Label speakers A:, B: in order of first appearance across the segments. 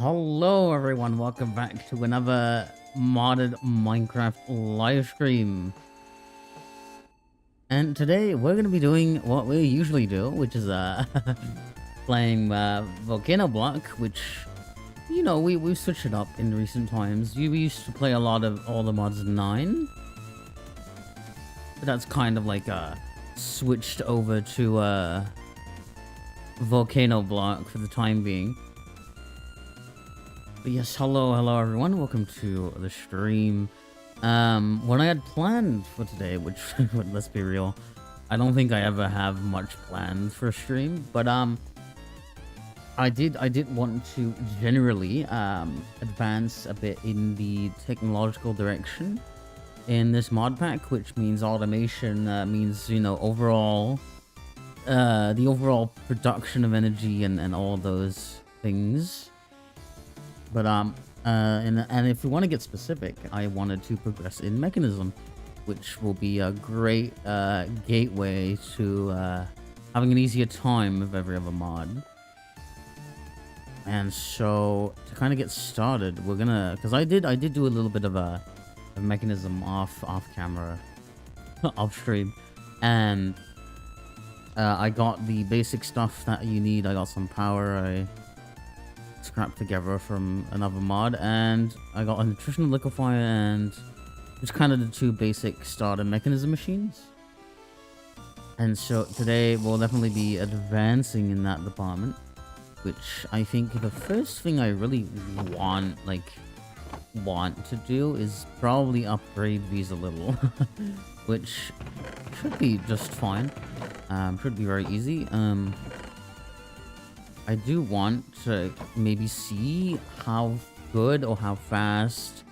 A: Hello everyone, welcome back to another modded Minecraft live stream. And today we're going to be doing what we usually do, which is playing Volcano block, which, you know, we've switched it up in recent times. We used to play a lot of all the mods 9. But that's kind of like switched over to Volcano block for the time being. But yes, hello everyone, welcome to the stream. What I had planned for today, which, let's be real, I don't think I ever have much planned for a stream, but I did want to generally advance a bit in the technological direction in this mod pack, which means automation, means, you know, overall, the overall production of energy and all those things. But and if we want to get specific, I wanted to progress in mechanism, which will be a great gateway to having an easier time with every other mod. And so to kind of get started, we're gonna, because I did do a little bit of a mechanism off camera, off stream, and I got the basic stuff that you need. I got some power. I scrapped together from another mod, and I got a nutritional liquefier, and just kind of the two basic starter mechanism machines. And so today we'll definitely be advancing in that department, which I think the first thing I really want to do is probably upgrade these a little, which should be just fine. Should be very easy. I do want to maybe see how good or how fast,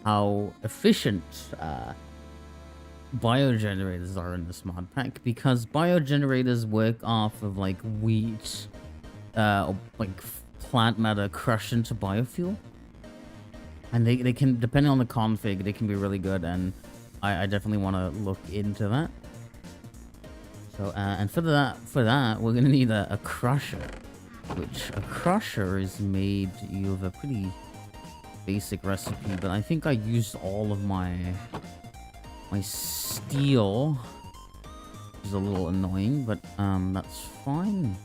A: how efficient biogenerators are in this mod pack, because biogenerators work off of like wheat, or like plant matter crushed into biofuel, and they can, depending on the config, they can be really good, and I definitely want to look into that. So and for that we're gonna need a crusher. Which a crusher is made with a pretty basic recipe, but I think I used all of my steel, which is a little annoying, but that's fine.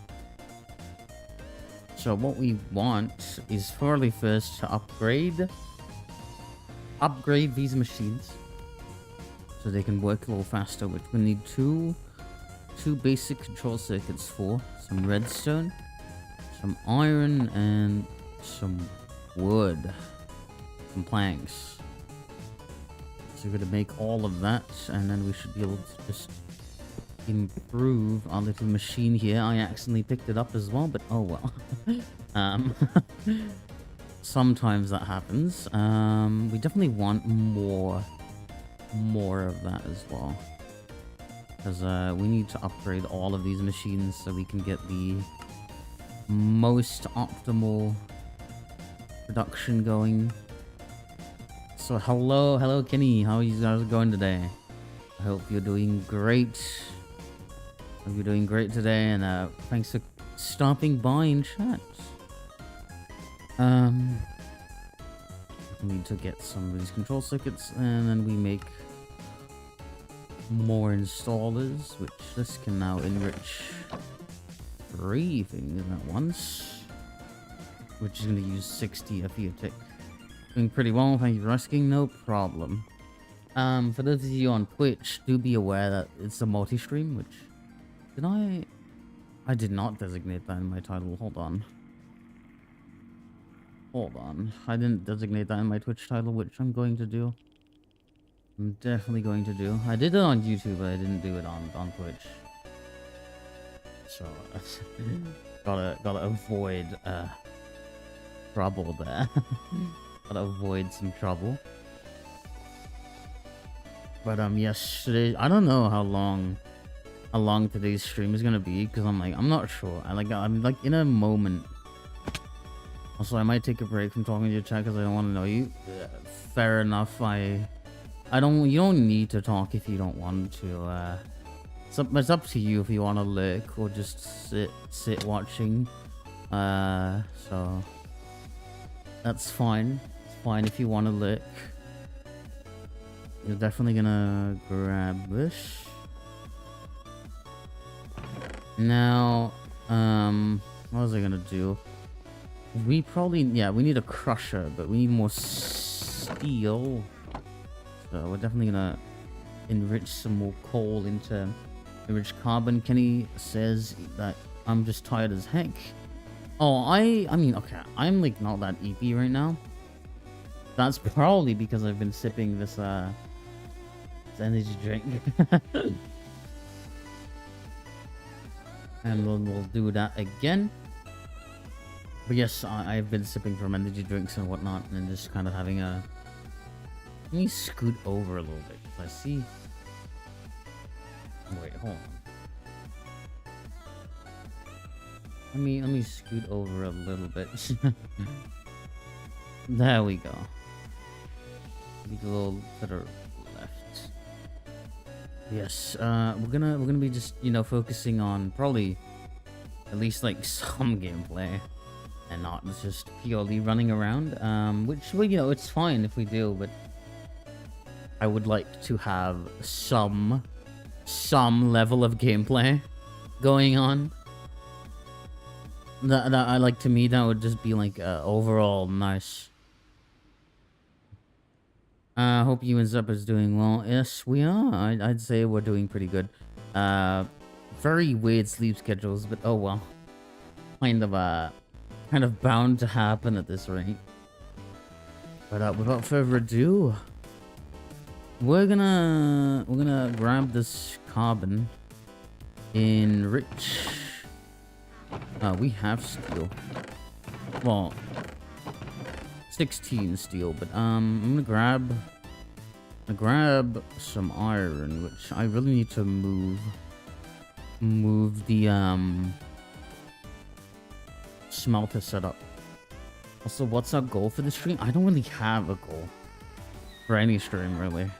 A: So what we want is fairly first to upgrade these machines so they can work a little faster, which we need two basic control circuits for, some redstone, some iron, and some wood, some planks. So we're gonna make all of that, and then we should be able to just improve our little machine here. I accidentally picked it up as well, but oh well. Sometimes that happens. We definitely want more of that as well, because we need to upgrade all of these machines so we can get the most optimal production going. So hello Kenny, how are you guys going today? I hope you're doing great. Hope you're doing great today, and thanks for stopping by in chat. We need to get some of these control circuits, and then we make more installers, which this can now enrich 3 things at once, which is going to use 60 a few tick. Doing pretty well, thank you for asking, no problem. For those of you on Twitch, do be aware that it's a multi-stream, which I did not designate that in my title. Hold on, I didn't designate that in my Twitch title, which I'm going to do. I'm definitely going to do. I did it on YouTube, but I didn't do it on Twitch. So gotta avoid trouble there. Gotta avoid some trouble. But yes, today, I don't know how long today's stream is gonna be, because I'm not sure. I'm like in a moment. Also, I might take a break from talking to your chat because I don't want to know you. Fair enough. You don't need to talk if you don't want to. It's up to you if you want to lurk or just sit watching. So That's fine. It's fine if you want to lick. You're definitely gonna grab this. Now, what was I gonna do? We probably, yeah, we need a crusher, but we need more steel. So we're definitely gonna enrich some more coal into enriched carbon. Kenny says that I'm just tired as heck. Oh, I mean, okay, I'm like not that EP right now. That's probably because I've been sipping this energy drink. And we'll do that again. But yes, I've been sipping from energy drinks and whatnot, and just kind of having a... Let me scoot over a little bit, because I see... Wait, hold on. Let me scoot over a little bit. There we go. Maybe a little to the left. Yes, we're gonna be just, you know, focusing on probably at least like some gameplay and not just purely running around. Which, well, you know, it's fine if we do, but I would like to have some level of gameplay going on. That I like, to me, that would just be like overall nice. Hope you and Zup is doing well. Yes, we are. I'd say we're doing pretty good. Very weird sleep schedules, but oh well. Kind of bound to happen at this rate. But without further ado, we're gonna grab this carbon, enrich. We have steel. Well, 16 steel, but I'm gonna grab some iron, which I really need to move the smelter setup. Also, what's our goal for the stream? I don't really have a goal for any stream, really.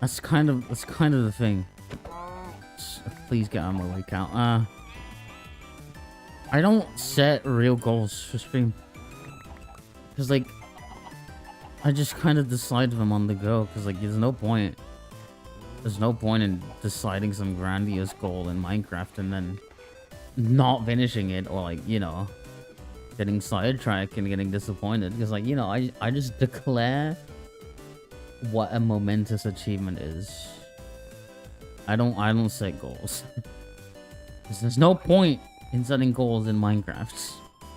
A: That's kind of the thing. Please get on my way, Cal. I don't set real goals for stream. Because, like, I just kind of decide them on the go. Because, like, there's no point. There's no point in deciding some grandiose goal in Minecraft and then not finishing it. Or, like, you know, getting sidetracked and getting disappointed. Because, like, you know, I just declare what a momentous achievement is. I don't set goals. Because there's no point in setting goals in Minecraft.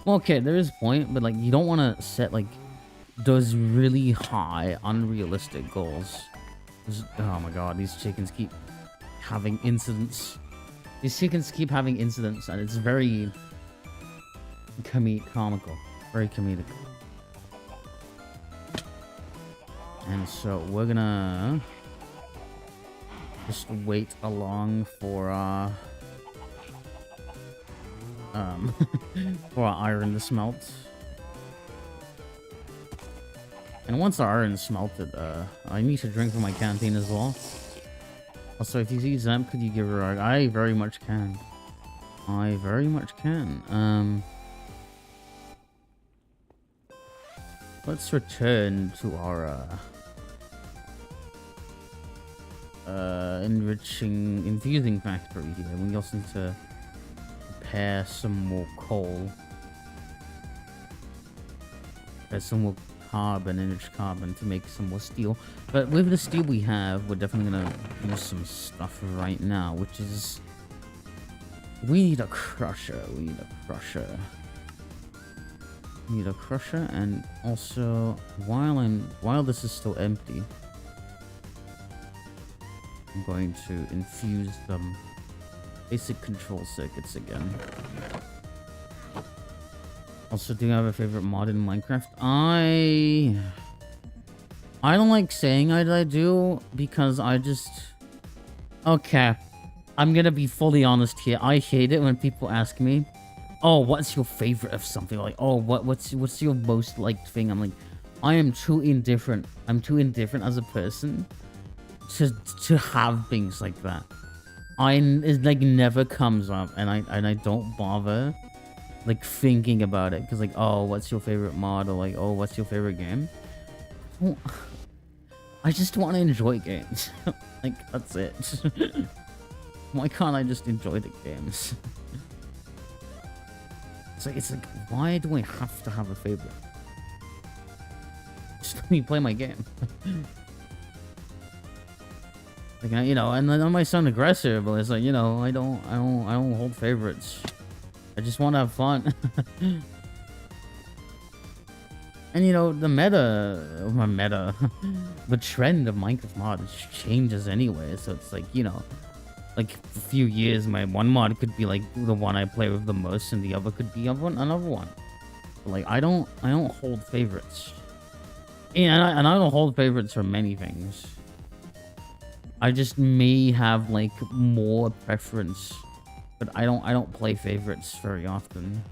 A: Well, okay, there is a point, but like you don't want to set like those really high, unrealistic goals. Oh my god, these chickens keep having incidents. These chickens keep having incidents, and it's very comical. Very comedic. And so we're gonna just wait along for for our iron to smelt. And once our iron's smelted, I need to drink from my canteen as well. Also, if you see Zem, could you give her a... I very much can. I very much can. Let's return to our infusing factory here. We also need to prepare some more coal. There's some more carbon, enriched carbon, to make some more steel. But with the steel we have, we're definitely gonna use some stuff right now, which is... We need a crusher. We need a crusher. We need a crusher, and also, while this is still empty, I'm going to infuse them basic control circuits again. Also, do you have a favorite mod in Minecraft? I don't like saying I do, because I just... Okay, I'm gonna be fully honest here. I hate it when people ask me, oh, what's your favorite of something? Like, oh, what's your most liked thing? I'm like, I am too indifferent. I'm too indifferent as a person to have things like that. It like never comes up, and I don't bother like thinking about it, because like, oh, what's your favorite mod, or like, oh, what's your favorite game? Well, I just want to enjoy games. Like, that's it. Why can't I just enjoy the games? It's like, why do I have to have a favorite? Just let me play my game. Like, you know, and then I might sound aggressive, but it's like, you know, I don't hold favorites. I just want to have fun. And you know, the the trend of Minecraft mods changes anyway. So it's like, you know, like a few years, my one mod could be like the one I play with the most, and the other could be another one. But like, I don't hold favorites. And I don't hold favorites for many things. I just may have like more preference, but I don't play favorites very often.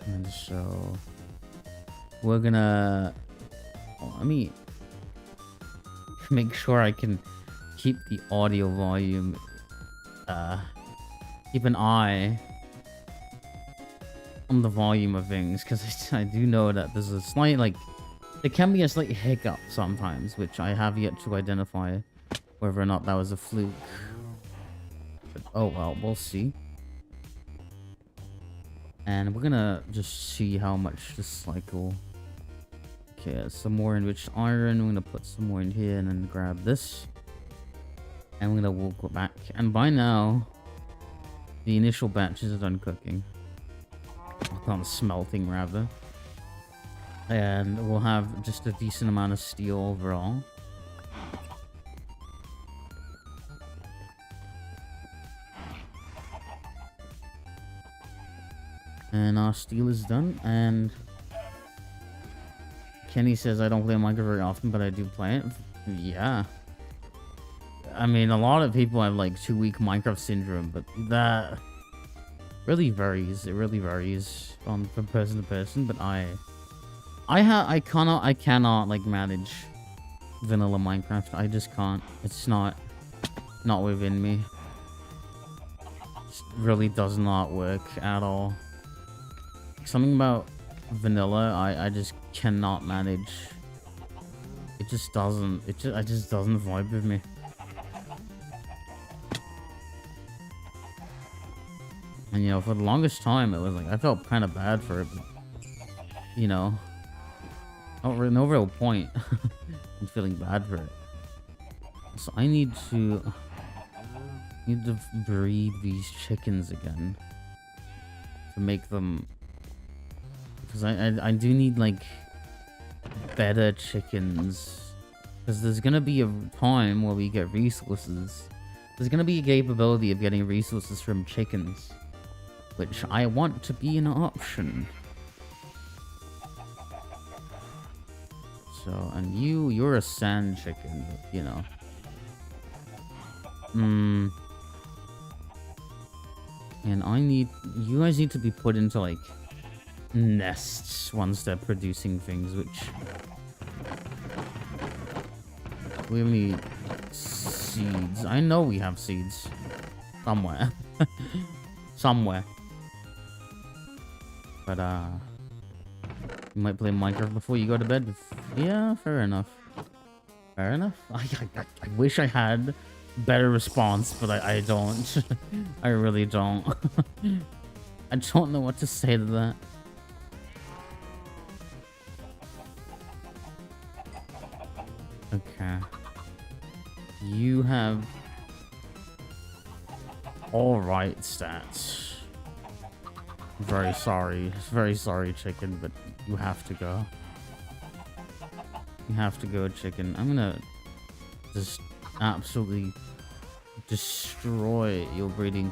A: And so we're gonna, let me make sure I can keep the audio volume, keep an eye on the volume of things, because I do know that there's a slight, like, there can be a slight hiccup sometimes, which I have yet to identify whether or not that was a fluke. But oh well, we'll see. And we're gonna just see how much this cycle. Okay, some more enriched iron. We're gonna put some more in here and then grab this. And we're gonna walk back. And by now, the initial batches are done cooking. On smelting, rather. And we'll have just a decent amount of steel overall. And our steel is done, and Kenny says I don't play Minecraft very often, but I do play it. Yeah. I mean, a lot of people have like 2-week Minecraft syndrome, but that really varies. It really varies from person to person, but I cannot like manage vanilla Minecraft. I just can't. It's not within me. It really does not work at all. Something about vanilla, I just cannot manage. It just doesn't. It just doesn't vibe with me. And you know, for the longest time, it was like I felt kind of bad for it. But, you know, no real point in feeling bad for it. So I need to breed these chickens again to make them. Because I do need, like, better chickens. Because there's going to be a time where we get resources. There's going to be a capability of getting resources from chickens. Which I want to be an option. So, and you're a sand chicken, but, you know. And you guys need to be put into, like, nests once they're producing things, which we have any seeds. I know we have seeds somewhere. Somewhere. But you might play Minecraft before you go to bed. Yeah, fair enough. Fair enough. I wish I had better response, but I don't. I really don't. I don't know what to say to that. Okay. You have all right stats. Very sorry, chicken, but you have to go. You have to go, chicken. I'm gonna just absolutely destroy your breeding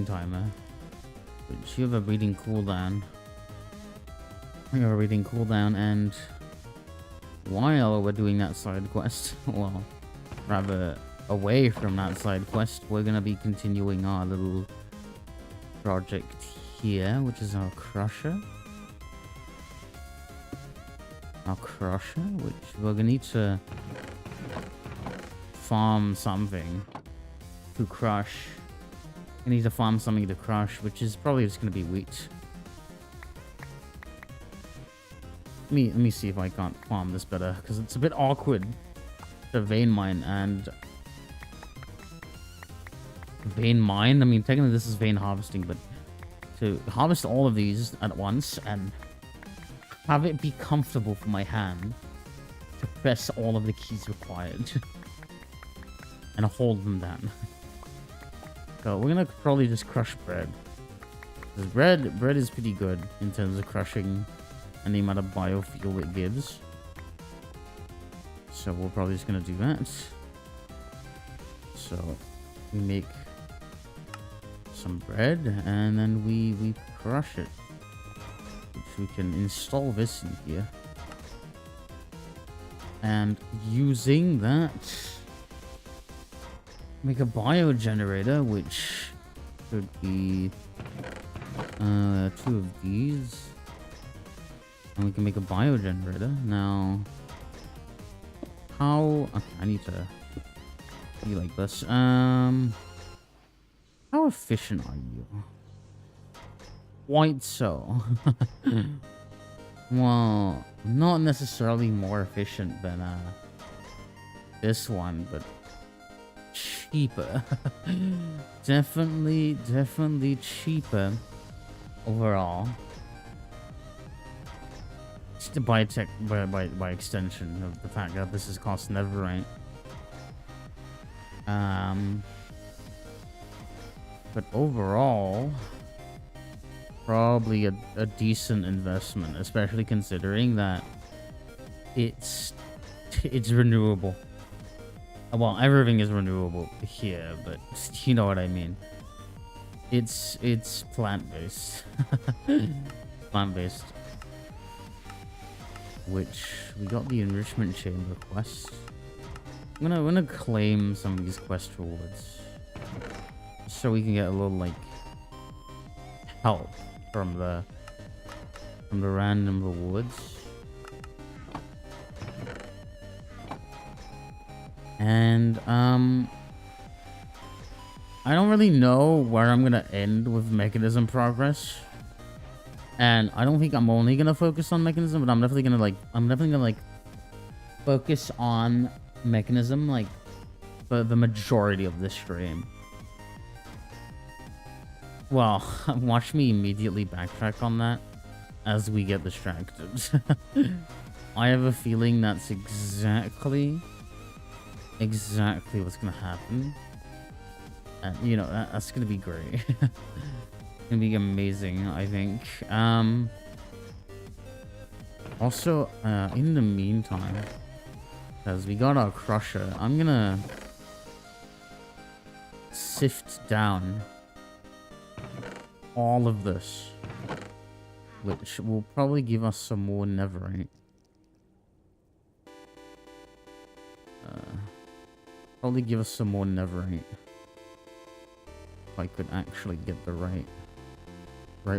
A: timer. But you have a breeding cooldown. You have a breeding cooldown, and while we're doing that side quest, well, rather away from that side quest, we're gonna be continuing our little project here, which is our crusher. Which we're gonna need to farm something. to crush. I need to farm something to crush, which is probably just gonna be wheat. Let me see if I can't farm this better, because it's a bit awkward to vein mine and vein mine. I mean, technically this is vein harvesting, but to harvest all of these at once and have it be comfortable for my hand to press all of the keys required and hold them down. So we're gonna probably just crush bread. Because bread is pretty good in terms of crushing and the amount of biofuel it gives. So we're probably just gonna do that. So we make some bread and then we crush it. Which we can install this in here. And using that, make a biogenerator, which could be 2 of these. And we can make a biogenerator. Now, how... Okay, I need to be like this. How efficient are you? Quite so. Well, not necessarily more efficient than this one, but cheaper. definitely cheaper overall. Just by extension of the fact that this is cost netherite. But overall, probably a decent investment, especially considering that it's renewable. Well, everything is renewable here, but you know what I mean. It's plant-based. Plant-based. Which we got the enrichment chamber quest. I'm gonna claim some of these quest rewards so we can get a little like help from the random rewards. And I don't really know where I'm gonna end with mechanism progress. And I don't think I'm only gonna focus on mechanism, but I'm definitely gonna focus on mechanism like for the majority of this stream. Well, watch me immediately backtrack on that as we get distracted. I have a feeling that's exactly what's gonna happen. And you know, that's gonna be great. Gonna be amazing, I think. Also, in the meantime, because we got our crusher, I'm gonna sift down all of this, which will probably give us some more netherite. Probably give us some more netherite. If I could actually get the right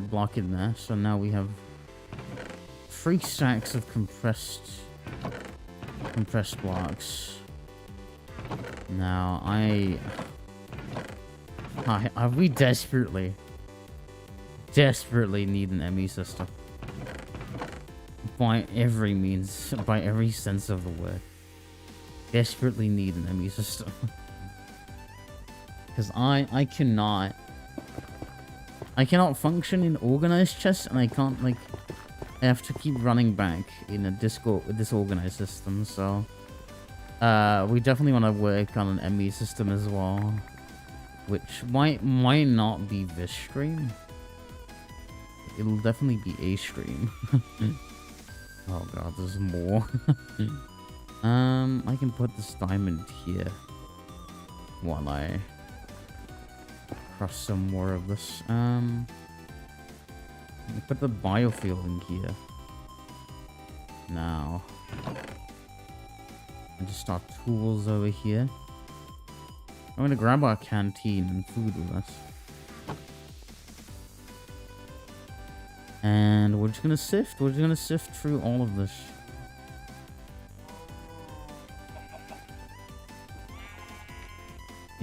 A: block in there. So now we have 3 stacks of compressed blocks. Now we desperately need an ME system. By every means, by every sense of the word. Desperately need an ME system. Because I cannot function in organized chess, and I can't I have to keep running back in a disorganized system. So we definitely want to work on an ME system as well, which might not be this stream. It'll definitely be a stream. Oh god, there's more. I can put this diamond here while I crush some more of this. Put the biofuel in here. Now, and just our tools over here. I'm gonna grab our canteen and food with us. And we're just gonna sift. We're just gonna sift through all of this.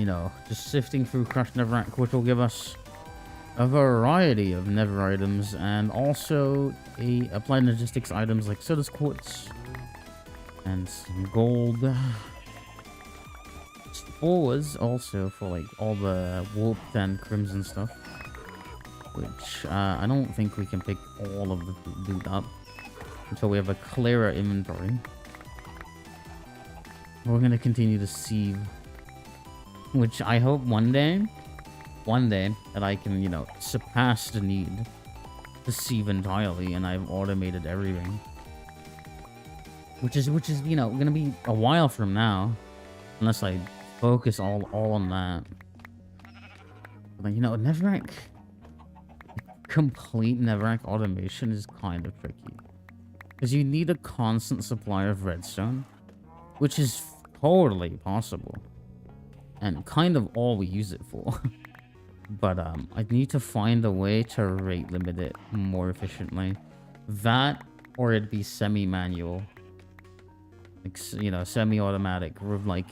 A: you know, just sifting through crushed netherrack, which will give us a variety of nether items and also applied logistics items like soda's quartz and some gold. Spores also for like all the warped and crimson stuff, which I don't think we can pick all of the loot up until we have a clearer inventory. We're gonna continue to sieve, which I hope one day that I can, you know, surpass the need to sieve entirely and I've automated everything. Which is, you know, gonna be a while from now, unless I focus all on that. But, you know, netherrack, complete netherrack automation is kind of tricky. Because you need a constant supply of redstone, which is totally possible. And kind of all we use it for. But I need to find a way to rate limit it more efficiently. That, or it'd be semi-manual. Like, you know, semi-automatic, with like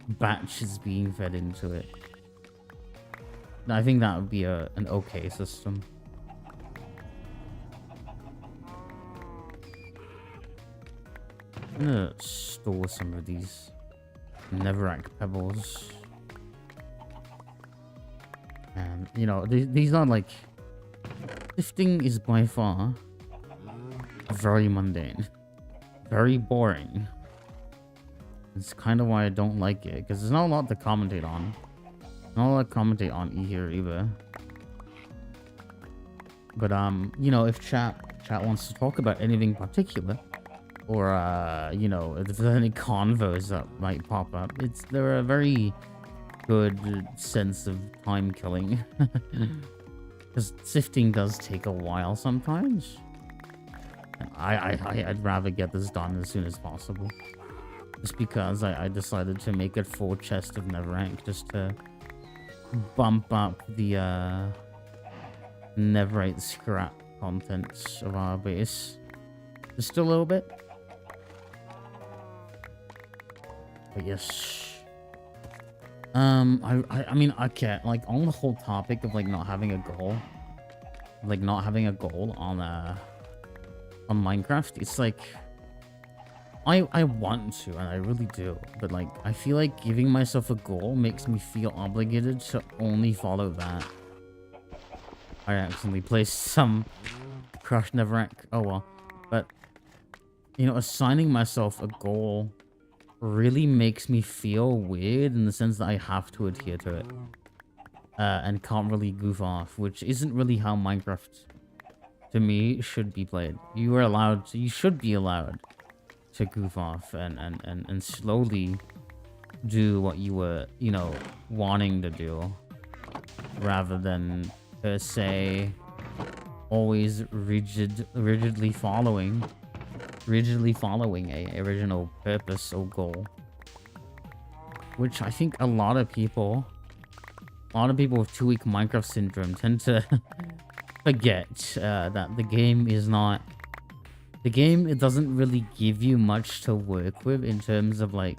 A: batches being fed into it. I think that would be an okay system. I'm gonna store some of these netherrack pebbles. And, you know, these are like... Sifting is by far very mundane. Very boring. It's kind of why I don't like it, because there's not a lot to commentate on. Not a lot to commentate on here either. But, you know, if chat wants to talk about anything particular, or, you know, if there's any convos that might pop up, they're a very good sense of time killing. Because sifting does take a while sometimes. And I'd rather get this done as soon as possible. Just because I decided to make a full chest of netherrack just to bump up the netherite scrap contents of our base just a little bit. But yes. I mean, okay, like on the whole topic of like not having a goal, on Minecraft, it's like I want to, and I really do, but like I feel like giving myself a goal makes me feel obligated to only follow that. I accidentally placed some crushed netherrack. Oh well, but you know, assigning myself a goal really makes me feel weird in the sense that I have to adhere to it and can't really goof off, which isn't really how Minecraft to me should be played. You should be allowed to goof off and slowly do what you were, you know, wanting to do, rather than per se always rigidly following a original purpose or goal, which I think a lot of people with 2 week Minecraft syndrome tend to forget that the game it doesn't really give you much to work with in terms of like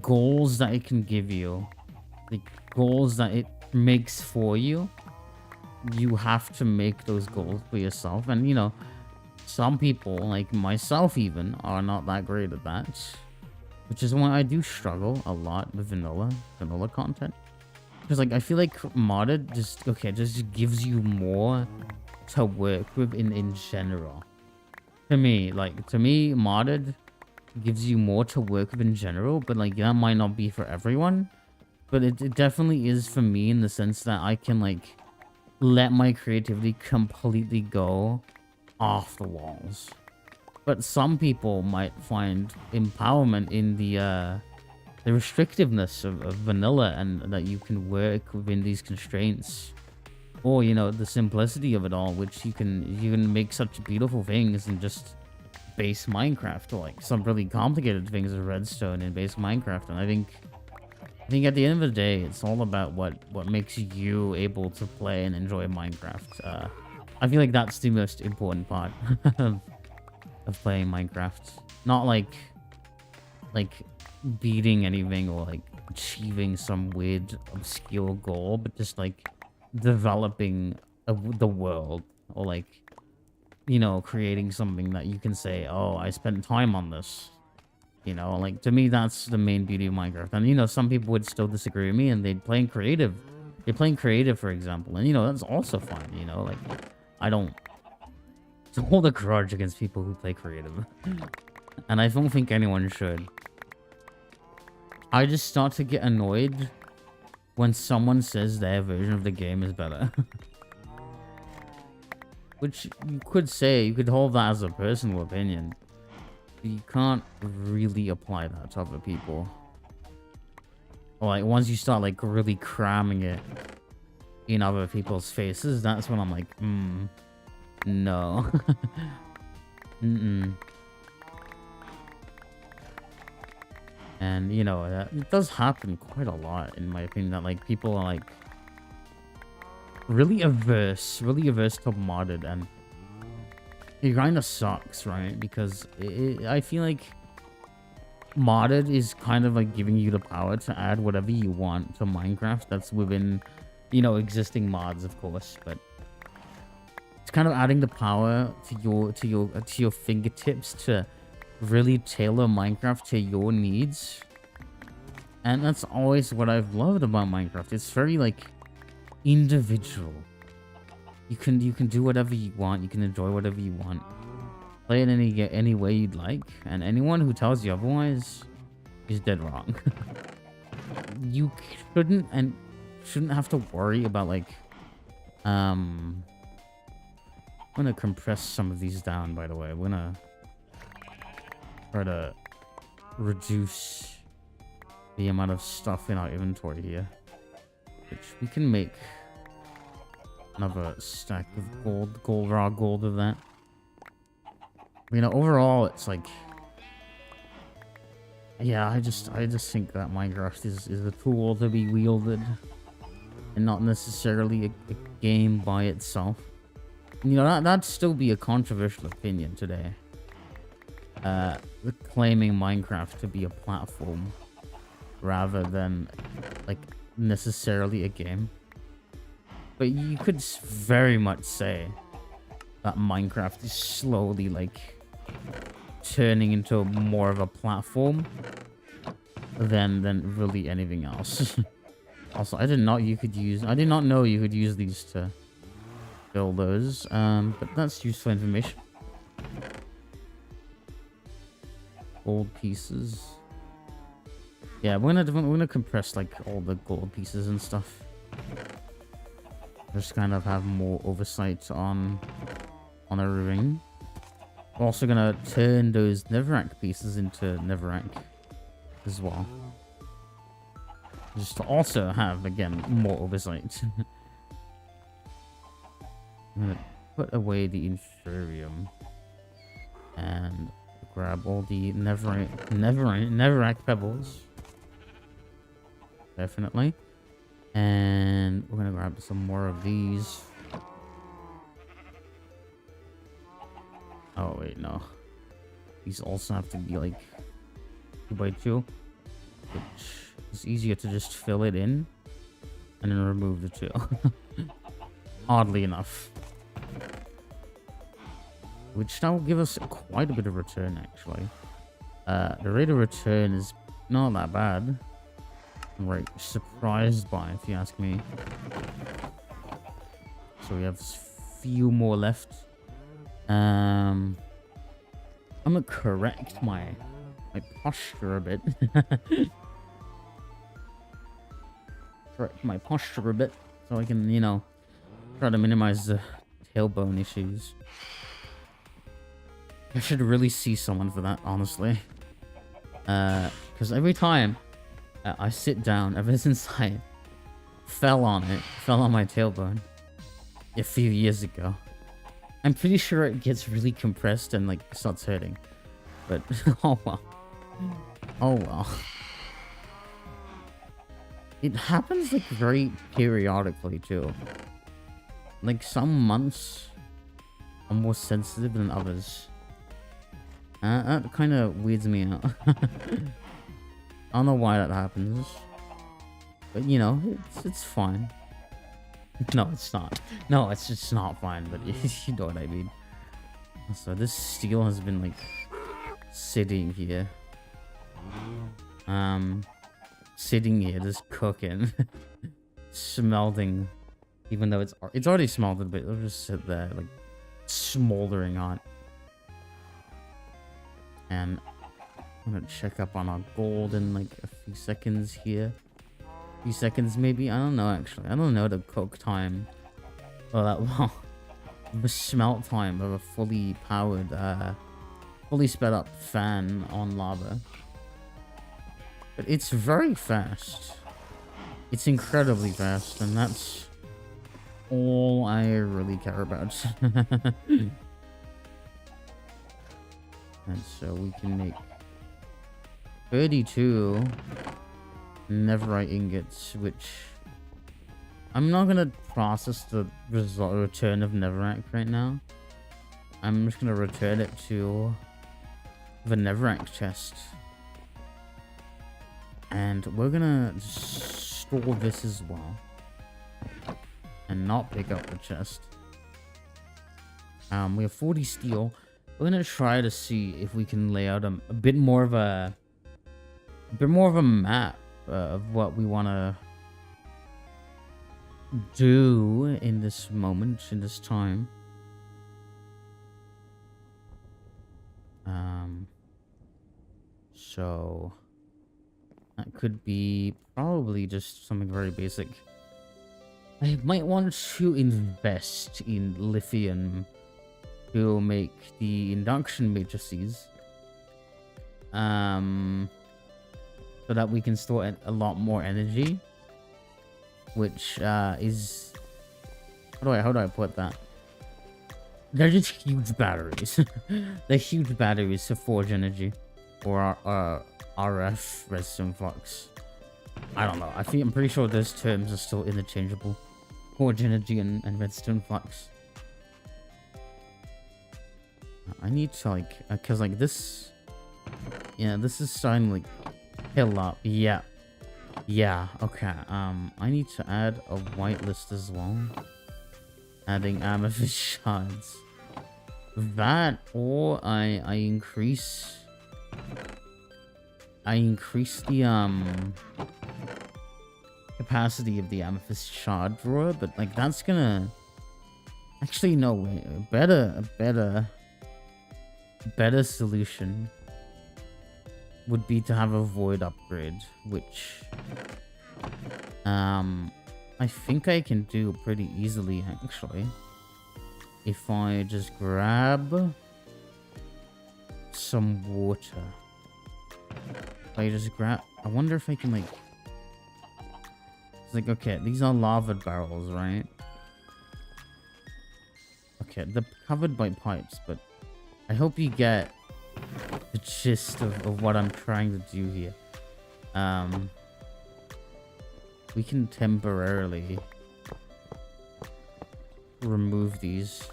A: goals that it can give you, the goals that it makes for you. You have to make those goals for yourself, and you know, some people, like myself even, are not that great at that. Which is why I do struggle a lot with vanilla content. Because like I feel like modded just gives you more to work with in general. To me, modded gives you more to work with in general, but like that might not be for everyone. But it definitely is for me in the sense that I can like let my creativity completely go off the walls. But some people might find empowerment in the restrictiveness of vanilla, and that you can work within these constraints, or you know, the simplicity of it all, which you can make such beautiful things in just base Minecraft, or like some really complicated things of redstone in base Minecraft. And I think at the end of the day, it's all about what makes you able to play and enjoy Minecraft. I feel like that's the most important part of playing Minecraft. Not like beating anything or like achieving some weird obscure goal, but just like developing the world, or like, you know, creating something that you can say, oh, I spent time on this. You know, like, to me, that's the main beauty of Minecraft. And, you know, some people would still disagree with me, and they'd play in creative. They're playing creative, for example. And, you know, that's also fine, you know? Like, I don't hold a grudge against people who play creative. And I don't think anyone should. I just start to get annoyed when someone says their version of the game is better. Which you could say, you could hold that as a personal opinion. You can't really apply that to other people. Or like, once you start like really cramming it in other people's faces, that's when I'm like, no. And you know, it does happen quite a lot, in my opinion, that like people are like really averse to modded, and it kind of sucks, right? Because I feel like modded is kind of like giving you the power to add whatever you want to Minecraft. That's within, you know, existing mods, of course, but it's kind of adding the power to your fingertips to really tailor Minecraft to your needs. And that's always what I've loved about Minecraft. It's very like individual. You can do whatever you want. You can enjoy whatever you want. Play it any way you'd like. And anyone who tells you otherwise is dead wrong. You shouldn't have to worry about like I'm gonna compress some of these down, by the way. I'm gonna try to reduce the amount of stuff in our inventory here, which we can make another stack of raw gold of that. You know, overall, it's like, yeah, I just think that Minecraft is a tool to be wielded, and not necessarily a game by itself. You know, that'd still be a controversial opinion today. Claiming Minecraft to be a platform rather than like necessarily a game. But you could very much say that Minecraft is slowly like turning into more of a platform than really anything else. Also, I did not know you could use these to build those. But that's useful information. Gold pieces. Yeah, we're gonna compress like all the gold pieces and stuff. Just kind of have more oversight on everything. We're also gonna turn those netherrack pieces into netherrack as well. Just to also have, again, more oversight. I'm gonna put away the inferium and grab all the netherrack pebbles. Definitely. And we're gonna grab some more of these. Oh wait, no. These also have to be like 2x2, which is easier to just fill it in and then remove the 2. Oddly enough. Which now will give us quite a bit of return, actually. The rate of return is not that bad. I'm very surprised by, if you ask me. So we have a few more left. I'm gonna correct my posture a bit. Correct my posture a bit so I can, you know, try to minimize the tailbone issues. I should really see someone for that, honestly. Because every time I sit down, ever since I fell on my tailbone a few years ago, I'm pretty sure it gets really compressed and like starts hurting. But oh well. Oh well. It happens like very periodically too. Like some months are more sensitive than others. That kind of weirds me out. I don't know why that happens, but you know, it's fine. No, it's not. No, it's just not fine, but you know what I mean. So this steel has been like sitting here. Sitting here, just cooking. Smelting. Even though it's already smelted, but it'll just sit there like smoldering hot. And I'm gonna check up on our gold in like a few seconds here. A few seconds maybe? I don't know actually. I don't know the cook time. Or that long. The smelt time of a fully powered, fully sped up fan on lava. But it's very fast. It's incredibly fast, and that's all I really care about. And so we can make 32 netherite ingots, which I'm not gonna process the return of netherrack right now. I'm just gonna return it to the netherrack chest. And we're gonna store this as well. And not pick up the chest. We have 40 steel. We're gonna try to see if we can lay out a bit more of a map of what we wanna do in this moment, in this time. So that could be probably just something very basic. I might want to invest in lithium to make the induction matrices. So that we can store a lot more energy. Which is... How do I put that? They're just huge batteries. They're huge batteries to forge energy. Or RF, redstone flux. I don't know. I'm pretty sure those terms are still interchangeable. Forge energy and redstone flux. I need to like... Because like this... Yeah, this is starting to like fill up. Yeah. Yeah, okay. I need to add a whitelist as well. Adding amethyst shards. That, or I increase the capacity of the amethyst shard drawer, but like that's gonna actually no way. A better solution would be to have a void upgrade, which I think I can do pretty easily actually. If I just grab some water. I wonder if I can like... It's like, okay, these are lava barrels, right? Okay, they're covered by pipes, but I hope you get the gist of what I'm trying to do here. We can temporarily remove these.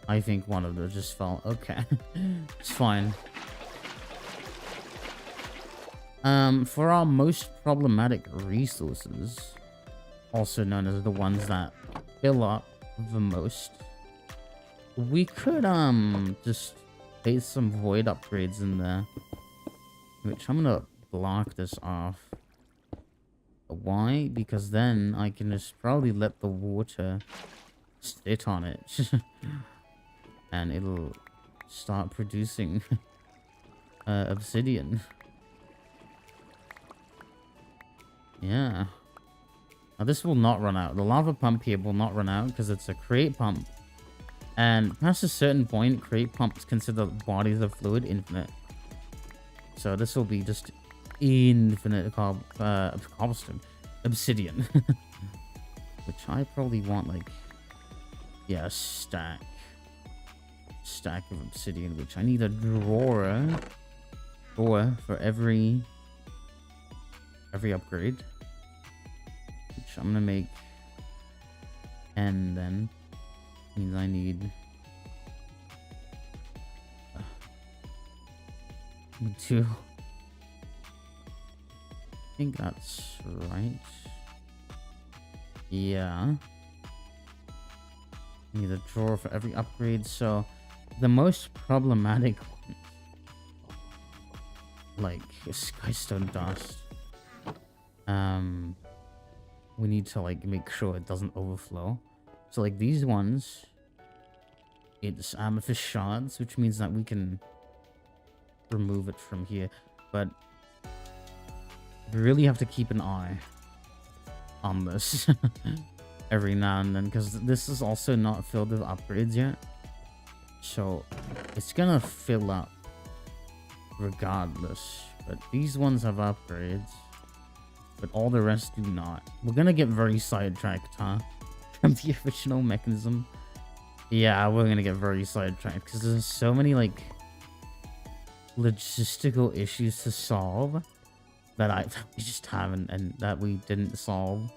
A: I think one of them just fell. Okay. It's fine. For our most problematic resources, also known as the ones that fill up the most, we could just place some void upgrades in there, which I'm gonna block this off. Why? Because then I can just probably let the water sit on it and it'll start producing obsidian. Yeah. Now this will not run out. The lava pump here will not run out because it's a create pump. And past a certain point, create pumps consider bodies of fluid infinite. So this will be just infinite cobblestone. Obsidian. Which I probably want like... Yeah, a stack. Stack of obsidian, which I need a drawer for every upgrade. Which I'm gonna make 10 then. Means I need 2. think that's right. Yeah. Need a drawer for every upgrade. So the most problematic one, like skystone dust, we need to like make sure it doesn't overflow. So like these ones, it's amethyst shards, which means that we can remove it from here, but we really have to keep an eye on this every now and then, because this is also not filled with upgrades yet, so it's gonna fill up regardless. But these ones have upgrades, but all the rest do not. We're gonna get very sidetracked, huh? From the original mechanism. Yeah, we're gonna get very sidetracked because there's so many like logistical issues to solve that we just haven't, and that we didn't solve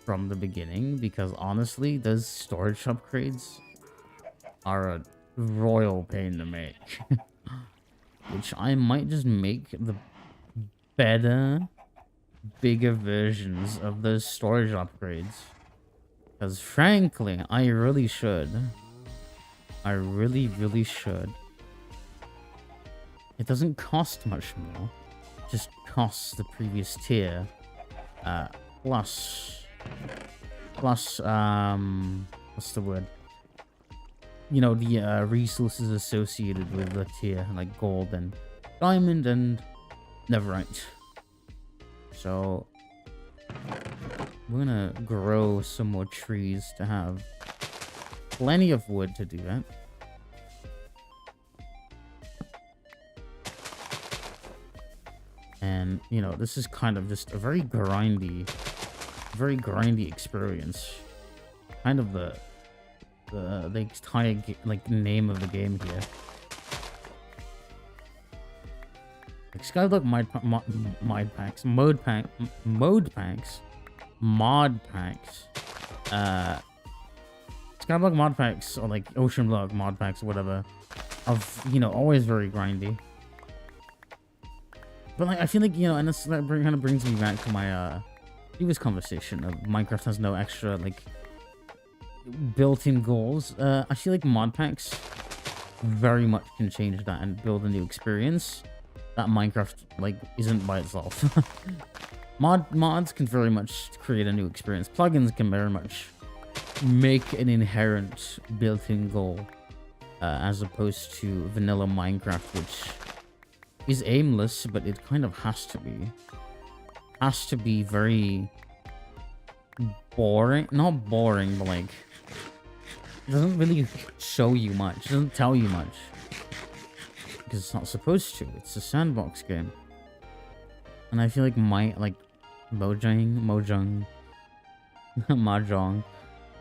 A: from the beginning, because honestly those storage upgrades are a royal pain to make. Which I might just make the better, bigger versions of those storage upgrades, because frankly I really should. I really should. It doesn't cost much more, just costs the previous tier, plus what's the word, you know, the resources associated with the tier, like gold and diamond and netherite. So we're gonna grow some more trees to have plenty of wood to do that. And you know, this is kind of just a very grindy experience. Kind of the entire like name of the game here. Like Skyblock mod packs. Skyblock mod packs, or like Ocean Block mod packs, or whatever, of, you know, always very grindy. But like, I feel like, you know, and that kind of brings me back to my previous conversation of Minecraft has no extra like built-in goals. I feel like mod packs very much can change that and build a new experience that Minecraft like isn't by itself. Mods can very much create a new experience. Plugins can very much make an inherent built-in goal, as opposed to vanilla Minecraft, which is aimless, but it kind of has to be. Has to be very boring. Not boring, but like, it doesn't really show you much. It doesn't tell you much, because it's not supposed to. It's a sandbox game. And I feel like Mahjong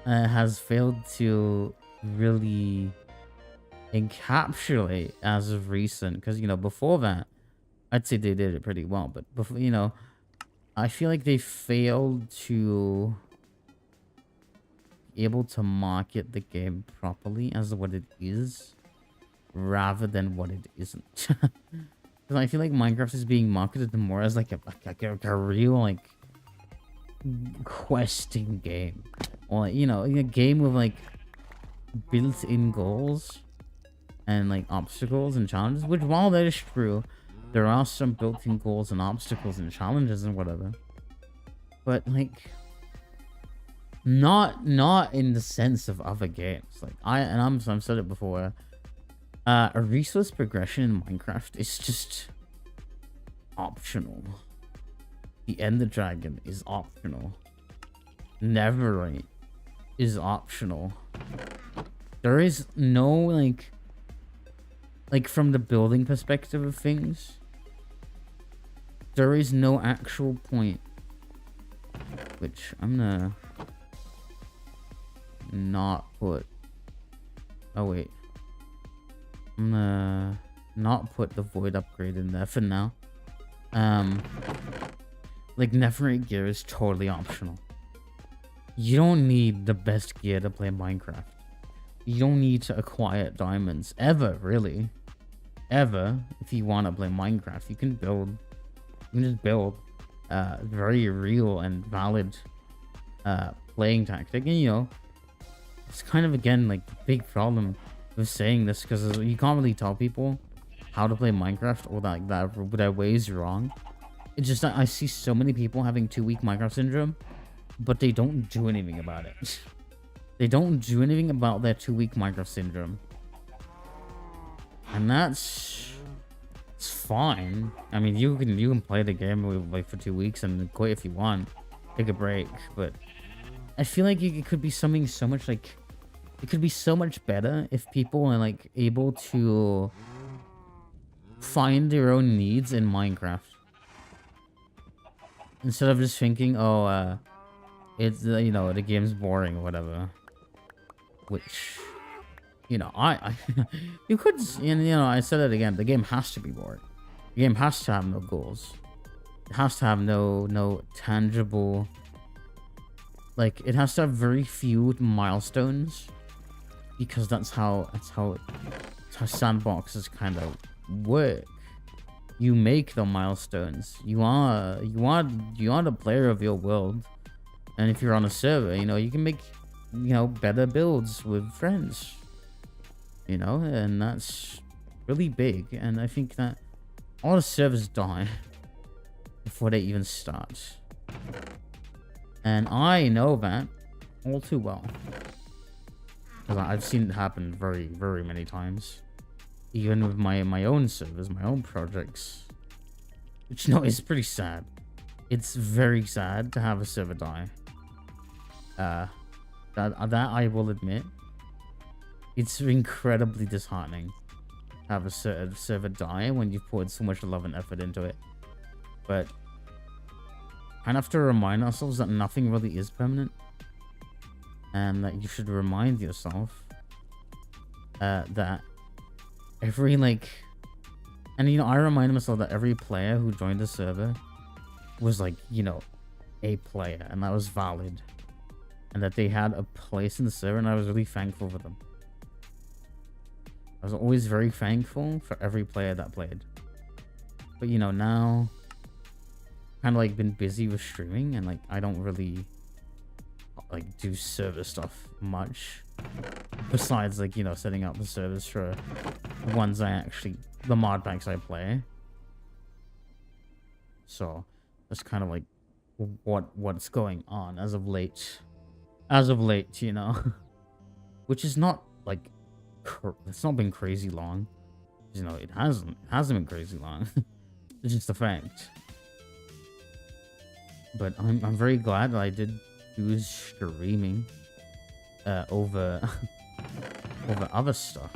A: has failed to really encapsulate as of recent, because, you know, before that I'd say they did it pretty well, but before, you know, I feel like they failed to be able to market the game properly as what it is rather than what it isn't. Because I feel like Minecraft is being marketed more as like a real like questing game, or, you know, a game with like built-in goals and like obstacles and challenges, which, while that is true, there are some built-in goals and obstacles and challenges and whatever, but like not in the sense of other games. Like I've said it before, a resource progression in Minecraft is just optional. The Ender Dragon is optional. Netherite is optional. There is no like from the building perspective of things, there is no actual point, which I'm gonna not put, oh wait, I'm gonna not put the void upgrade in there for now. Like, netherite gear is totally optional. You don't need the best gear to play Minecraft. You don't need to acquire diamonds ever, really. Ever. If you want to play Minecraft, you can build. You can just build. very real and valid playing tactic. And you know, it's kind of again like the big problem with saying this, because you can't really tell people how to play Minecraft or like that ways wrong. It's just that I see so many people having 2-week Minecraft syndrome, but they don't do anything about it. They don't do anything about their 2-week Minecraft syndrome. And it's fine. I mean, you can play the game like for 2 weeks and quit if you want. Take a break, but I feel like it could be something so much like it could be so much better if people are like able to find their own needs in Minecraft. Instead of just thinking, oh, it's you know, the game's boring or whatever. Which, you know, you could, you know, I said it again. The game has to be boring. The game has to have no goals. It has to have no tangible. Like, it has to have very few milestones, because that's how sandboxes kind of work. You make the milestones. You are the player of your world, and if you're on a server, you know, you can make, you know, better builds with friends, you know, and that's really big. And I think that all the servers die before they even start, and I know that all too well, because I've seen it happen very, very many times, even with my own servers, my own projects, which, you know, is pretty sad. It's very sad to have a server die. That I will admit. It's incredibly disheartening to have a server die when you've poured so much love and effort into it. But I have to remind ourselves that nothing really is permanent, and that you should remind yourself that every, like, and you know, I remind myself that every player who joined the server was, like, you know, a player, and that was valid, and that they had a place in the server, and I was really thankful for them. I was always very thankful for every player that played. But, you know, now kind of like been busy with streaming, and like I don't really like do server stuff much, besides, like, you know, setting up the servers for the ones the mod packs I play. So that's kind of like what's going on as of late, you know. Which is not like, it's not been crazy long, you know. It hasn't been crazy long. It's just a fact. But I'm very glad that I did do streaming over other stuff.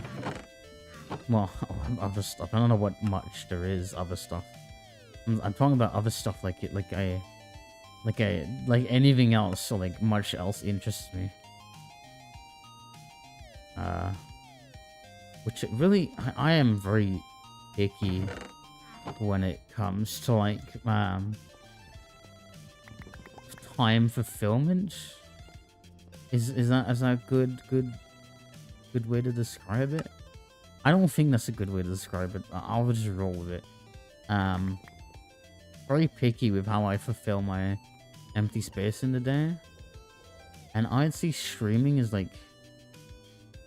A: Well, other stuff. I don't know what much there is other stuff. I'm talking about other stuff like anything else, or like much else interests me. Which it really, I am very picky when it comes to like time fulfillment. Is that a good way to describe it? I don't think that's a good way to describe it. I'll just roll with it. Very picky with how I fulfill my empty space in the day, and I'd say streaming is like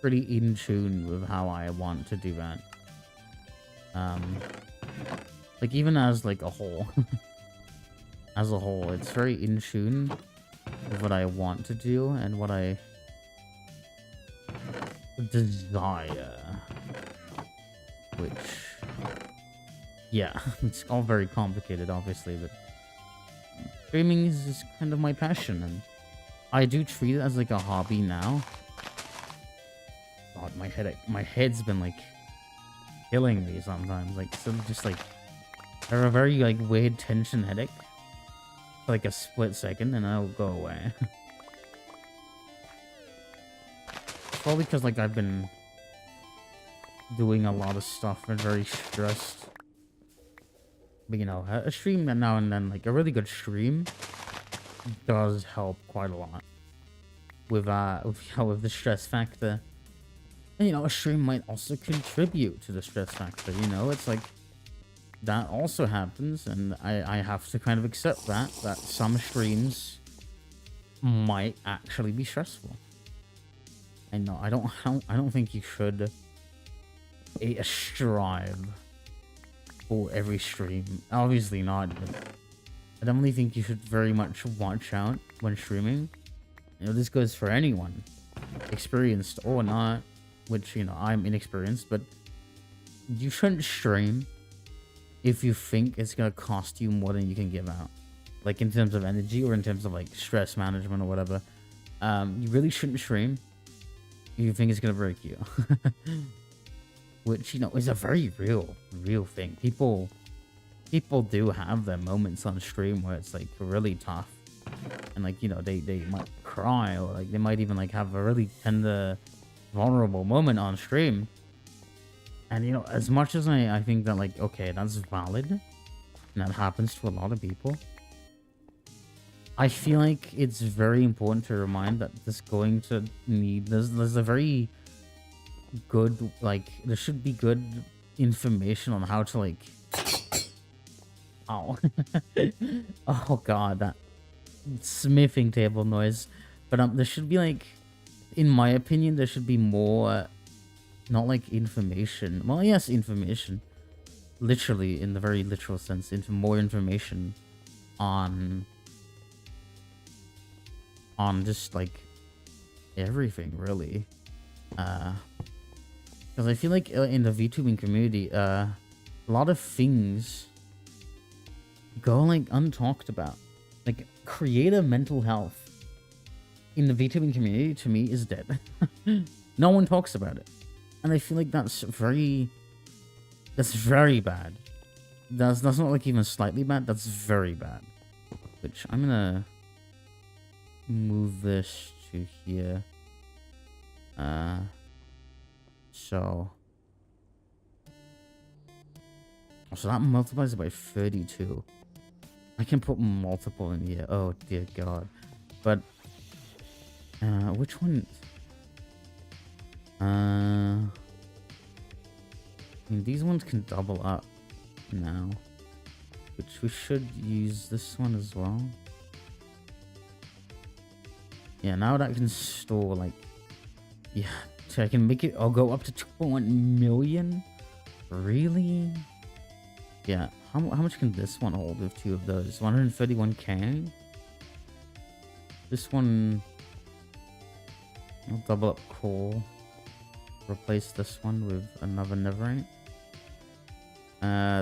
A: pretty in tune with how I want to do that. Like, even as like a whole, as a whole, it's very in tune with what I want to do and what I desire. Which, yeah, it's all very complicated, obviously, but streaming is just kind of my passion, and I do treat it as like a hobby now. God, my head's been like killing me sometimes. Like, so just like I have a very like weird tension headache for like a split second, and it'll go away. Probably because like I've been doing a lot of stuff and very stressed. But, you know, a stream now and then, like a really good stream, does help quite a lot with the stress factor. And, you know, a stream might also contribute to the stress factor. You know, it's like that also happens, and I have to kind of accept that some streams might actually be stressful. And no, I don't think you should strive for every stream. Obviously not, but I definitely think you should very much watch out when streaming. You know, this goes for anyone, experienced or not, which, you know, I'm inexperienced, but you shouldn't stream if you think it's gonna cost you more than you can give out, like in terms of energy or in terms of like stress management or whatever. You really shouldn't stream if you think it's gonna break you. Which, you know, is a very real thing. People do have their moments on stream where it's like really tough, and like, you know, they might cry, or like they might even like have a really tender, vulnerable moment on stream. And, you know, as much as I think that, like, okay, that's valid, and that happens to a lot of people, I feel like it's very important to remind that there's a very good, like, there should be good information on how to, like, oh, oh god, that smithing table noise. But there should be, like, in my opinion, there should be more, not like information. Well, yes, information. Literally, in the very literal sense, more information on just like everything, really. Because I feel like in the VTubing community, a lot of things go like untalked about. Like, creator mental health in the VTubing community, to me, is dead. No one talks about it. And I feel like that's very bad. That's not like even slightly bad, that's very bad. Which, I'm gonna move this to here. So that multiplies it by 32. I can put multiple in here. Oh dear god. But which one? I mean, these ones can double up now, which we should use this one as well. Yeah, now that I can store, like, yeah, so I can make it, I'll go up to 2.1 million? Really? Yeah, how much can this one hold with two of those? 131k? This one, I'll double up coal. Replace this one with another netherite.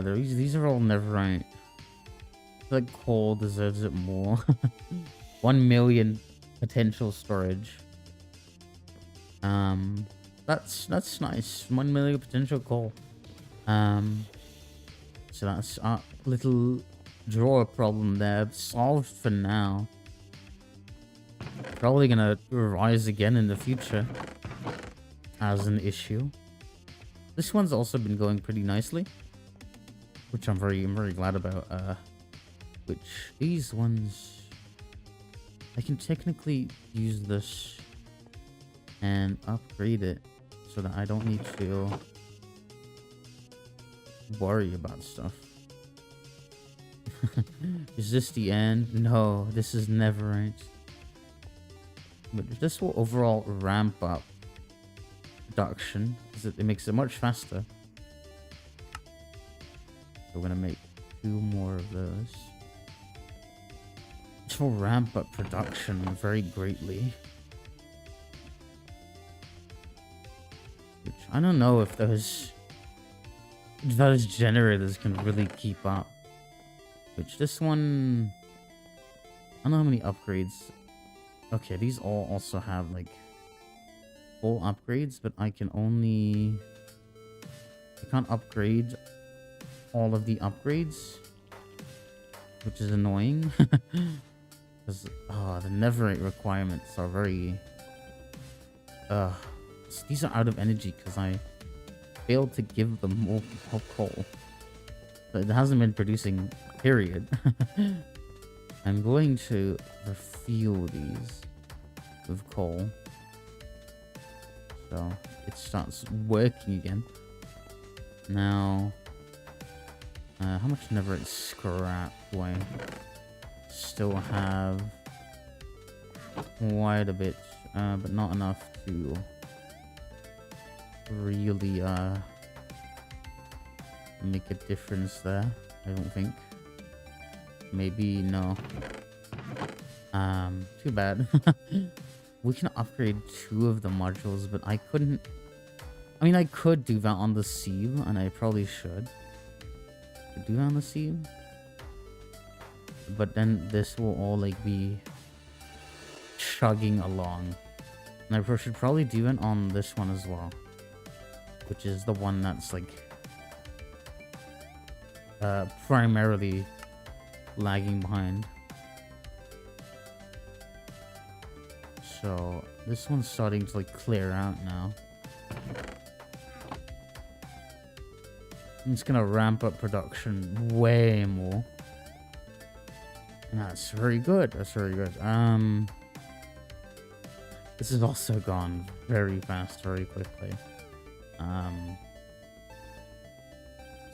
A: These are all netherite. I feel like coal deserves it more. 1 million potential storage. That's nice. 1 million potential coal. So that's our little drawer problem there solved for now. Probably gonna rise again in the future as an issue. This one's also been going pretty nicely, which I'm very glad about. Which these ones, I can technically use this and upgrade it so that I don't need to worry about stuff. Is this the end? No, this is never right. But this will overall ramp up production, because it makes it much faster. So we're gonna make 2 more of those. This will ramp up production very greatly. Which I don't know if those generators can really keep up. Which this one, I don't know how many upgrades. Okay, these all also have like full upgrades, but I can't upgrade all of the upgrades, which is annoying. Because the netherite requirements are very these are out of energy because I failed to give them more coal. But it hasn't been producing, period. I'm going to refuel these with coal, so it starts working again. Now, How much netherite scrap do I still have? Quite a bit, but not enough to really make a difference there, I don't think. Maybe no. Too bad. We can upgrade 2 of the modules, but I couldn't. I mean, I could do that on the sieve, and I probably should do that on the sieve. But then this will all like be chugging along, and I should probably do it on this one as well, which is the one that's like primarily lagging behind. So this one's starting to like clear out now. I'm just gonna ramp up production way more. And that's very good. That's very good. This has also gone very fast, very quickly.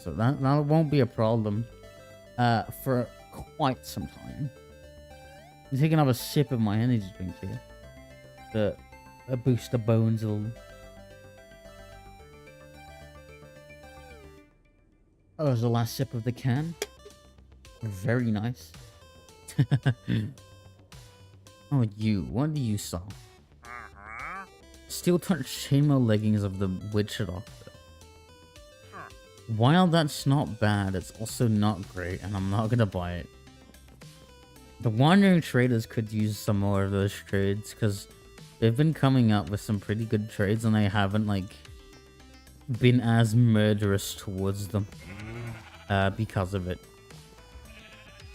A: So that won't be a problem for quite some time. I'm taking another sip of my energy drink here to boost the bones a little. Oh, that was the last sip of the can. Very nice. Oh, what do you saw? Steel touch chainmail leggings of the Witcher Doctor. While that's not bad, it's also not great, and I'm not gonna buy it. The wandering traders could use some more of those trades, because they've been coming up with some pretty good trades, and they haven't like been as murderous towards them because of it.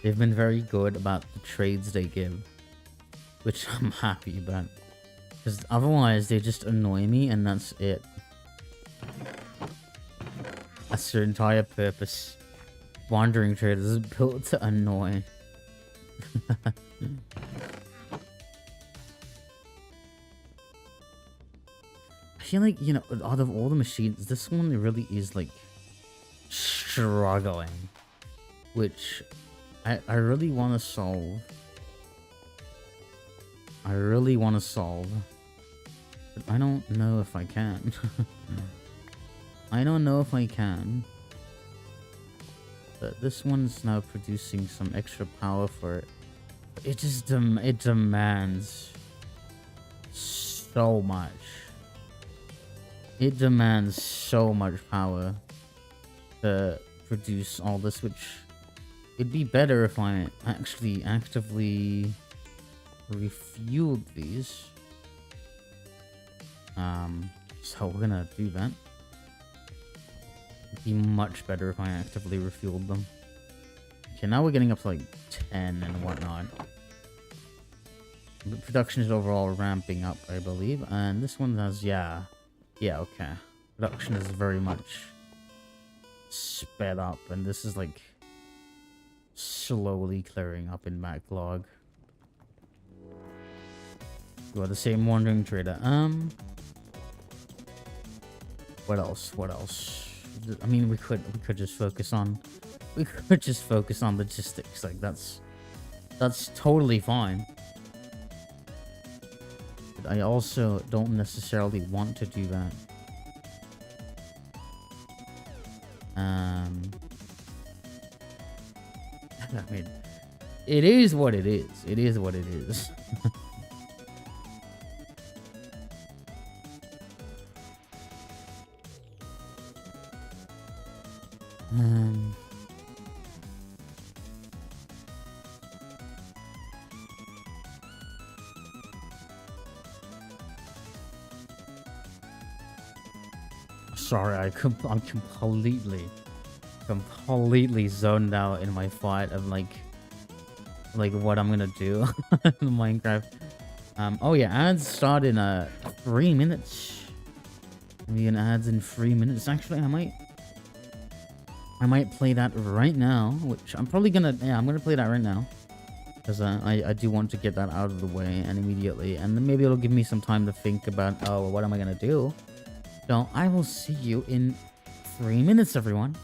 A: They've been very good about the trades they give, which I'm happy about. Because otherwise, they just annoy me, and that's it. That's their entire purpose. Wandering traders is built to annoy. I feel like, you know, out of all the machines, this one really is, like, struggling. Which I really want to solve. I really want to solve. But I don't know if I can. I don't know if I can. But this one's now producing some extra power for it. It just it demands so much. It demands so much power to produce all this, which it'd be better if I actually actively refueled these. So we're gonna do that. It'd be much better if I actively refueled them. Okay, now we're getting up to like 10 and whatnot. The production is overall ramping up, I believe, and this one has yeah, okay. Production is very much sped up, and this is like slowly clearing up in backlog. You are the same wandering trader. What else? What else? I mean, we could just focus on logistics. Like that's totally fine. But I also don't necessarily want to do that. I mean, it is what it is. It is what it is. Sorry, I'm completely zoned out in my fight of like what I'm gonna do in Minecraft. Oh yeah, ads start in 3 minutes. Maybe an ads in 3 minutes. Actually, I might play that right now, which I'm probably gonna, yeah, I'm gonna play that right now. Because I do want to get that out of the way and immediately, and then maybe it'll give me some time to think about, oh, what am I gonna do? So I will see you in 3 minutes, everyone.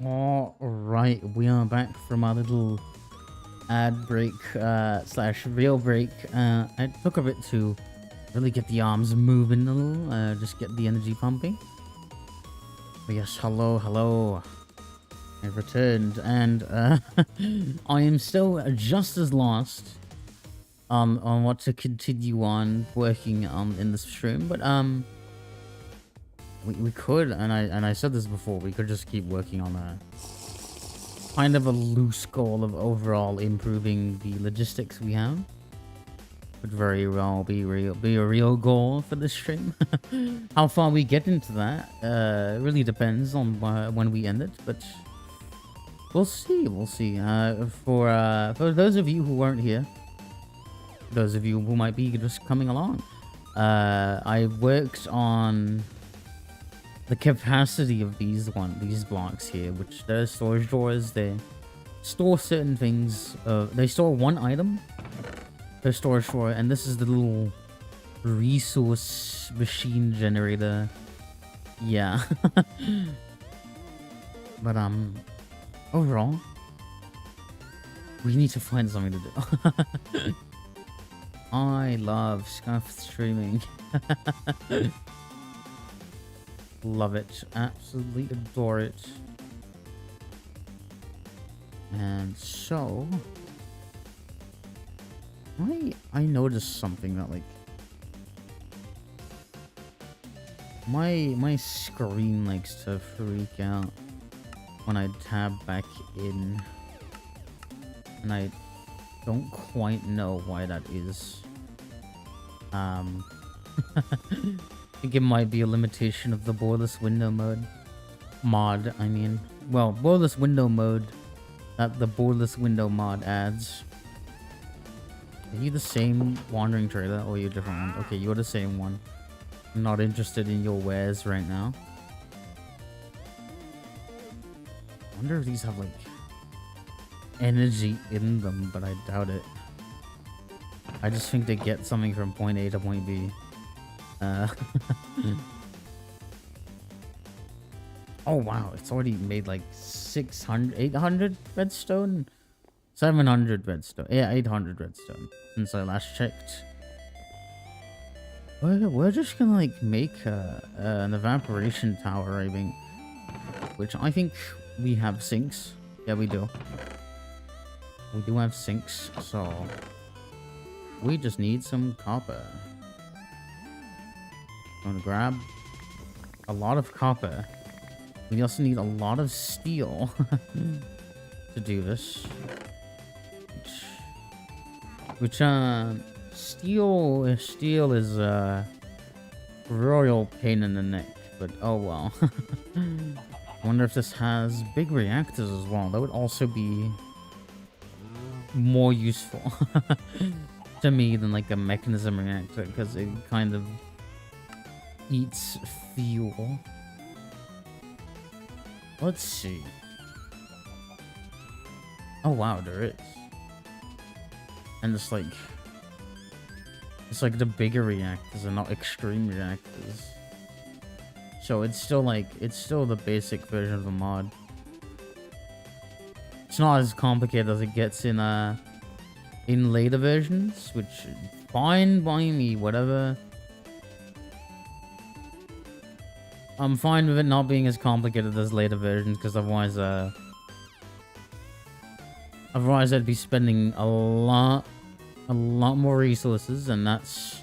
A: All right, we are back from our little ad break slash real break. I took a bit to really get the arms moving a little, just get the energy pumping. But yes, hello. I returned, and I am still just as lost on what to continue on working on in this stream. But we could, and I said this before, we could just keep working on a kind of a loose goal of overall improving the logistics we have. Could very well be a real goal for this stream. How far we get into that really depends on when we end it, but we'll see. For those of you who weren't here, those of you who might be just coming along, I worked on the capacity of these blocks here, which they're storage drawers. They store certain things. They store one item per storage drawer, and this is the little resource machine generator. Yeah. But overall, we need to find something to do. I love scuffed streaming. Love it. Absolutely adore it. And so I noticed something that, like, my screen likes to freak out when I tab back in, and I don't quite know why that is. I think it might be a limitation of the borderless window mod. I mean, well, borderless window mode that the borderless window mod adds. Are you the same wandering trader, or are you a different one? Okay, you're the same one. I'm not interested in your wares right now. I wonder if these have, like, energy in them, but I doubt it. I just think they get something from point A to point B. Oh wow, it's already made like 600, 800 redstone? 700 redstone. Yeah, 800 redstone since I last checked. We're just gonna, like, make an evaporation tower, I think. Which I think we have sinks. Yeah, we do. We do have sinks, so we just need some copper. I'm gonna grab a lot of copper. We also need a lot of steel to do this. Which steel is a royal pain in the neck, but oh well. I wonder if this has big reactors as well. That would also be more useful to me than, like, a mechanism reactor, because it kind of eats fuel. Let's see. Oh wow, there is. And it's like the bigger reactors and not extreme reactors. So it's still the basic version of the mod. It's not as complicated as it gets in later versions, which fine by me, whatever. I'm fine with it not being as complicated as later versions, because otherwise I'd be spending a lot more resources, and that's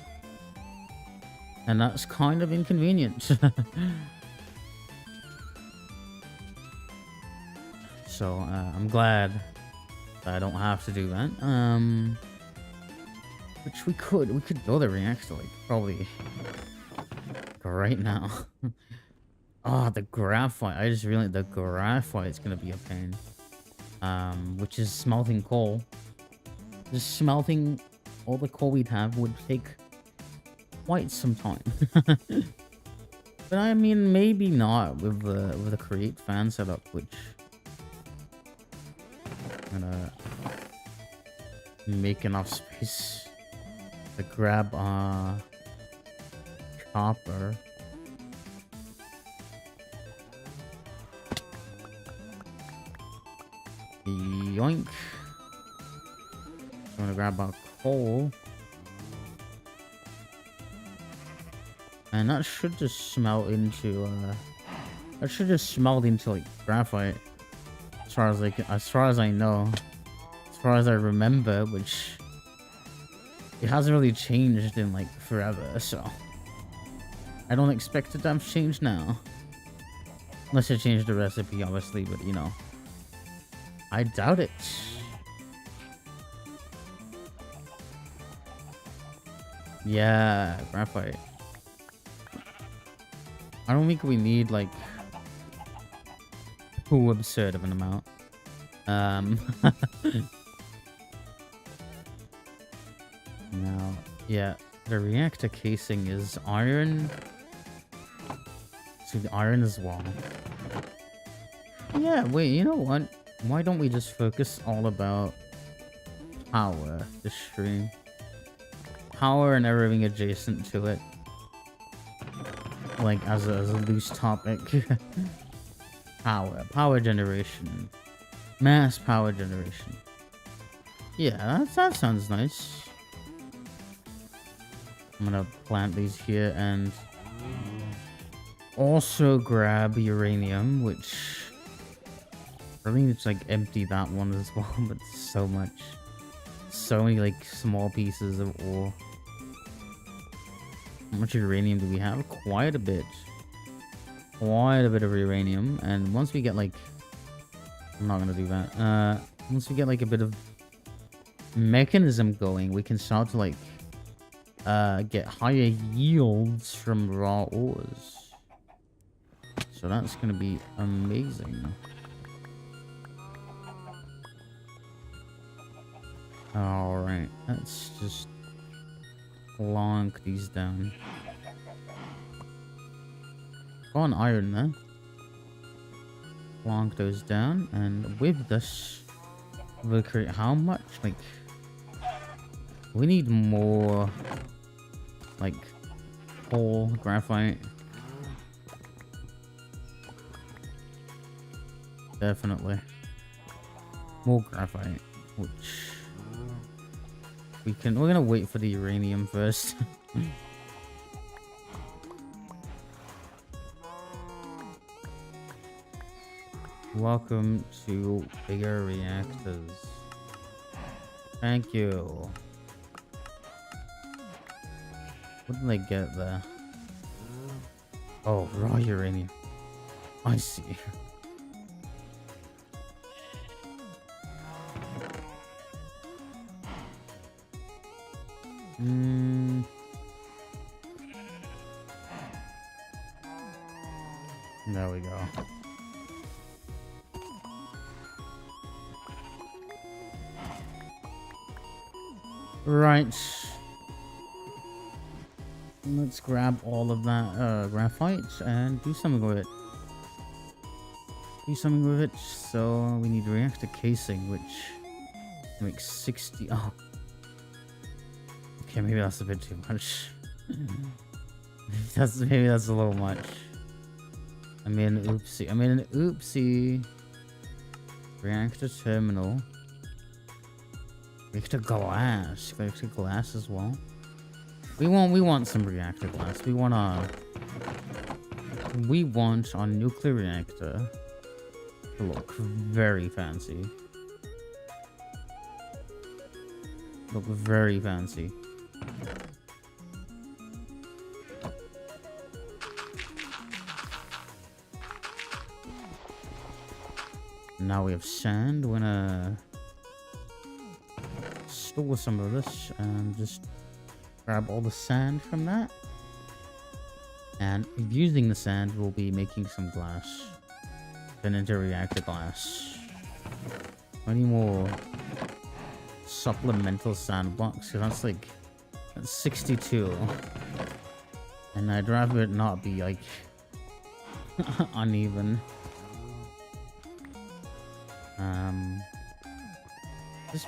A: kind of inconvenient. So I'm glad that I don't have to do that. Which we could build a reactor, like, probably right now. Oh, the graphite. I just realized the graphite is gonna be a pain. Which is smelting coal. Just smelting all the coal we'd have would take quite some time. But I mean, maybe not with the create fan setup, which I'm gonna make enough space to grab copper. Yoink. I'm gonna grab our coal. And that should just smelt into, like graphite. As far as I know. As far as I remember, which it hasn't really changed in like forever, so I don't expect it to have changed now. Unless it changed the recipe, obviously, but you know. I doubt it. Yeah, graphite. I don't think we need like too absurd of an amount. Now, yeah, the reactor casing is iron. So the iron as well. Yeah, wait, you know what? Why don't we just focus all about power this stream? Power and everything adjacent to it. Like, as a loose topic. Power generation. Mass power generation. Yeah, that sounds nice. I'm gonna plant these here and also grab uranium, which I think it's like empty that one as well, but so much. So many like small pieces of ore. How much uranium do we have? Quite a bit. Quite a bit of uranium. And once we get like... I'm not gonna do that. Once we get like a bit of mechanism going, we can start to like get higher yields from raw ores. So that's gonna be amazing. Alright, let's just plonk these down. Go on iron then. Plonk those down, and with this we'll create how much? Like, we need more like coal, graphite. Definitely. More graphite, which we're gonna wait for the uranium first. Welcome to bigger reactors. Thank you. What did I get there? Oh, raw uranium. I see. There we go. Right. Let's grab all of that graphite and do something with it. So we need reactor casing, which makes 60. Oh. Okay, maybe that's a bit too much. Maybe that's a little much. I mean, oopsie. Reactor terminal. Reactor glass. Reactor glass as well. We want some reactor glass. We want our nuclear reactor to look very fancy. Look very fancy. Now we have sand. We're gonna store some of this and just grab all the sand from that. And using the sand, we'll be making some glass. Turn into reactor glass. Any more supplemental sand blocks? Because that's 62. And I'd rather it not be like uneven. There's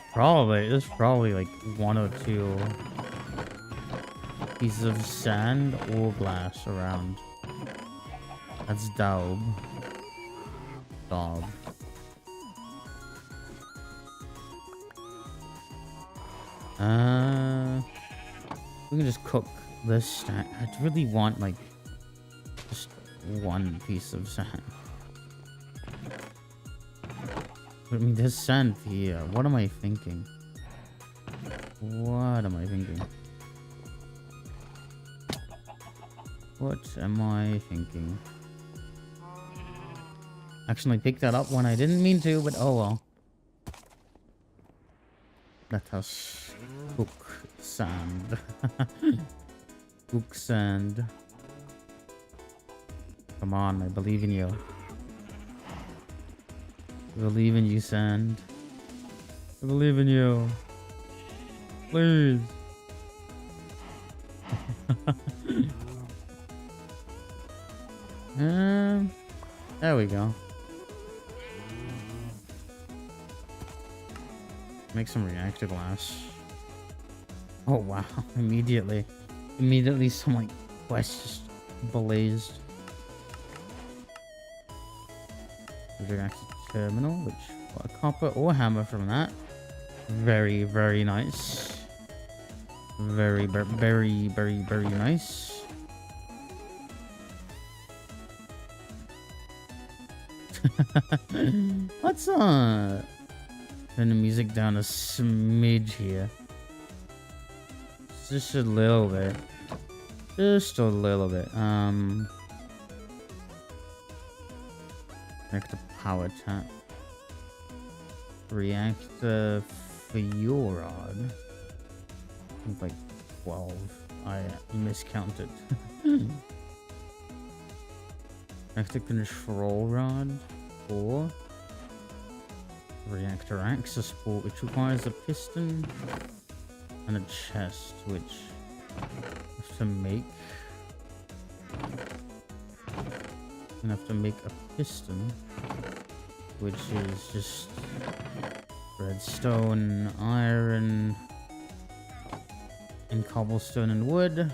A: probably like one or two pieces of sand or glass around. That's daub. We can just cook this stack. I really want like just one piece of sand. But I mean, there's sand here. What am I thinking? What am I thinking? What am I thinking? Actually, I picked that up when I didn't mean to, but oh well. Let us cook sand. Cook sand. Come on, I believe in you. I believe in you, sand. I believe in you. Please. There we go. Make some reactor glass. Oh wow! Immediately some like quest just blazed. Reactor terminal, which got a copper or hammer from that. Very, very nice. Very, very, very, very nice. Let's turn the music down a smidge here. Just a little bit. Just a little bit. Reactor power tap. Reactor fuel rod. Like 12. I miscounted. Reactor control rod. 4. Reactor access port, which requires a piston and a chest, which I have to make. I have to make a piston, which is just redstone, iron, and cobblestone and wood,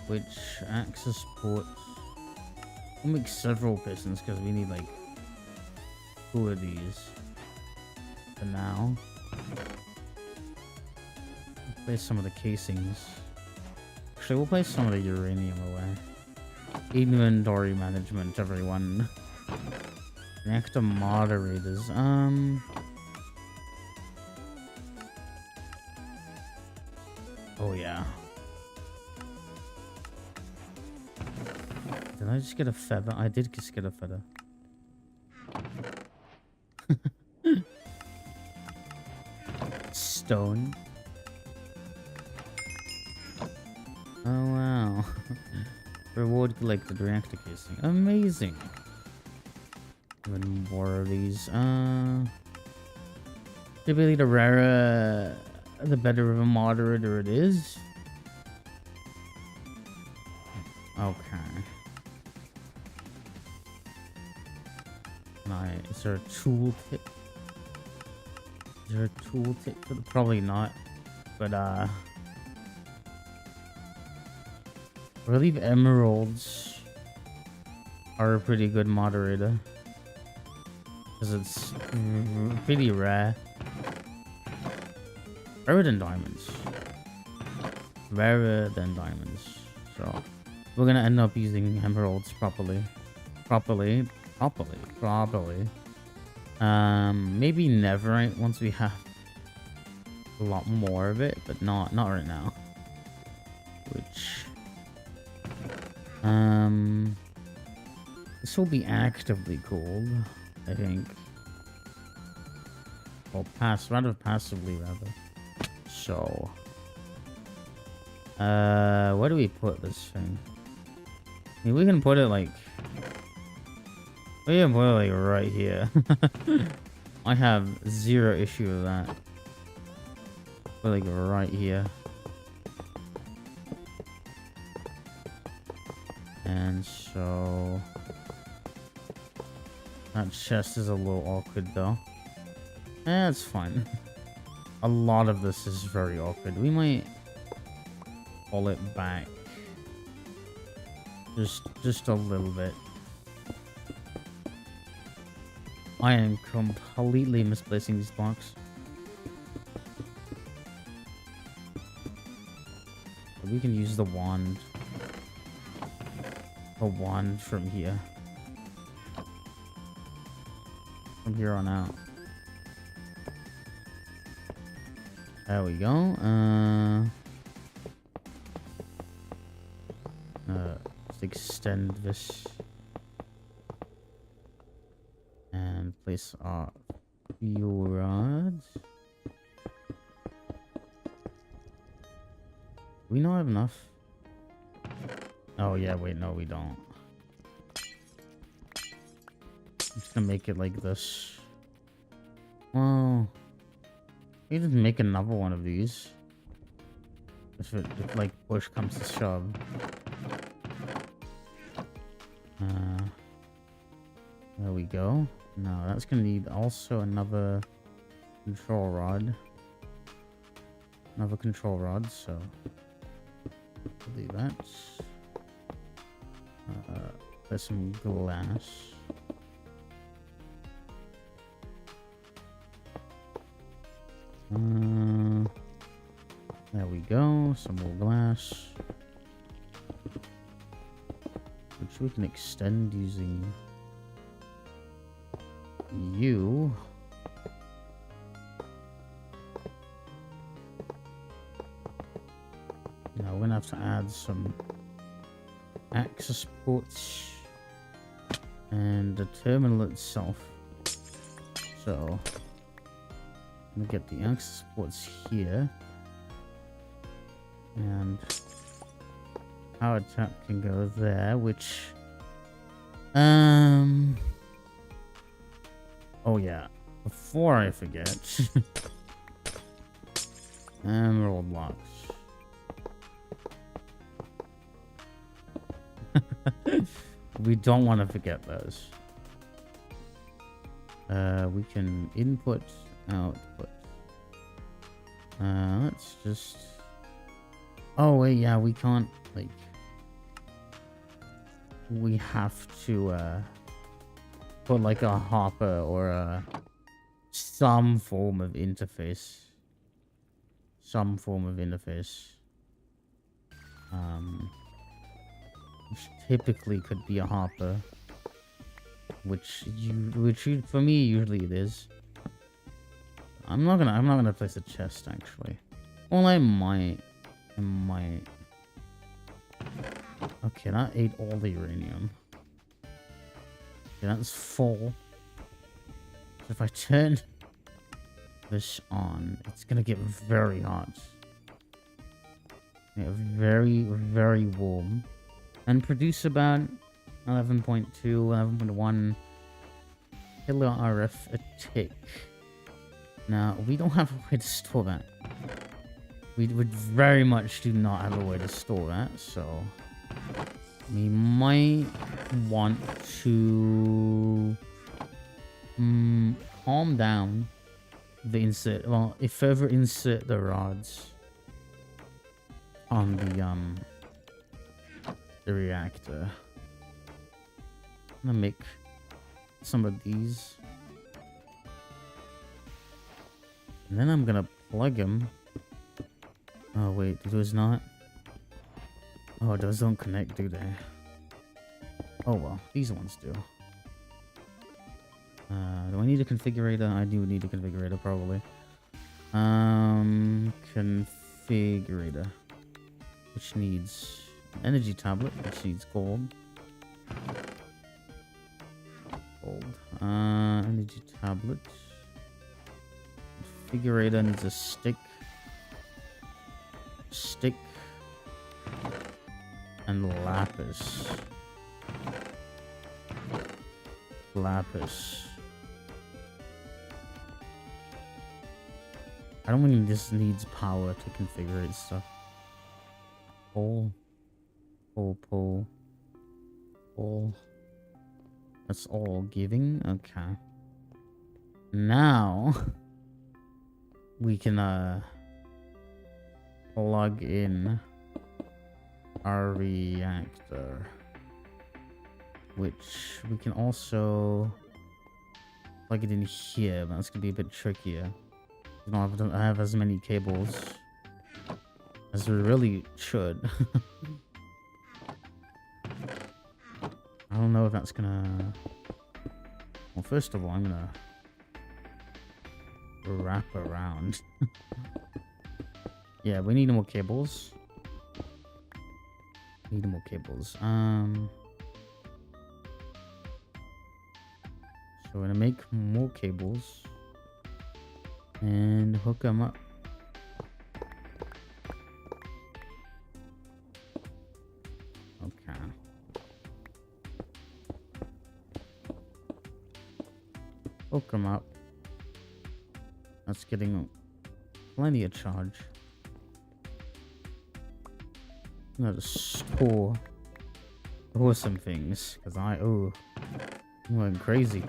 A: which access port. We'll make several pistons because we need like 2 of these for now. We'll place some of the casings. Actually, we'll place some of the uranium away. Inventory management, everyone. Reactor moderators. Oh yeah. Did I just get a feather? I did just get a feather. Stone. Oh wow. Reward collected reactor casing. Amazing. Even more of these. Typically the rarer the better of a moderator it is. Okay. Is there a tooltip? Is there a tooltip for the... Probably not. But I believe emeralds are a pretty good moderator. Because it's pretty rare. Rarer than diamonds. Rarer than diamonds. So we're gonna end up using emeralds properly. Maybe netherite once we have a lot more of it, but not right now. Which this will be actively cooled, I think. Well, passively rather. So where do we put this thing? I mean, we can put it like... We can put it like right here. I have zero issue with that. Put like right here. And so... That chest is a little awkward though. It's fine. A lot of this is very awkward. We might pull it back. Just a little bit. I am completely misplacing these blocks. we can use the wand. A wand from here. From here on out. There we go. Let's extend this. And place our fuel rods. We not have enough. Oh yeah, wait, no we don't. I'm just gonna make it like this. Well, we just make another one of these. If like push comes to shove. There we go. Now that's gonna need also another control rod. Another control rod, so we'll do that. There's some glass. There we go. Some more glass, which we can extend using you. Now we're gonna have to add some access ports and the terminal itself. So I'm gonna get the access ports here, and power tap can go there, which oh yeah, before I forget, emerald blocks. We don't want to forget those. We can input, output. Let's just... Oh wait, yeah, we can't, like... We have to, put like a hopper or some form of interface. Some form of interface. Which typically could be a hopper. Which for me usually it is. I'm not gonna place a chest actually. Well, I might. Okay, that ate all the uranium. Okay, that's full. So if I turn this on, it's gonna get very hot. Yeah, very, very warm. And produce about 11.2, 11.1 kilo RF a tick. Now, we don't have a way to store that. We would very much do not have a way to store that, so... We might want to... calm down the insert... Well, if further insert the rods on the reactor. I'm gonna make some of these. And then I'm gonna plug them. Oh wait, those not? Oh, those don't connect, do they? Oh well, these ones do. Do I need a configurator? I do need a configurator, probably. Configurator. Which needs an energy tablet, which needs gold. Energy tablet. Configurator needs a stick. Stick. And lapis. Lapis. I don't think this needs power to configure stuff. Pull. That's all giving. Okay. Now we can plug in our reactor, which we can also plug it in here, but that's gonna be a bit trickier. I don't have as many cables. As we really should. I don't know if that's gonna... Well, first of all, I'm gonna wrap around. Yeah, we need more cables. Need more cables. So we're gonna make more cables and hook them up. Okay. Hook them up. That's getting plenty of charge. I'm gonna store some things because I'm going crazy.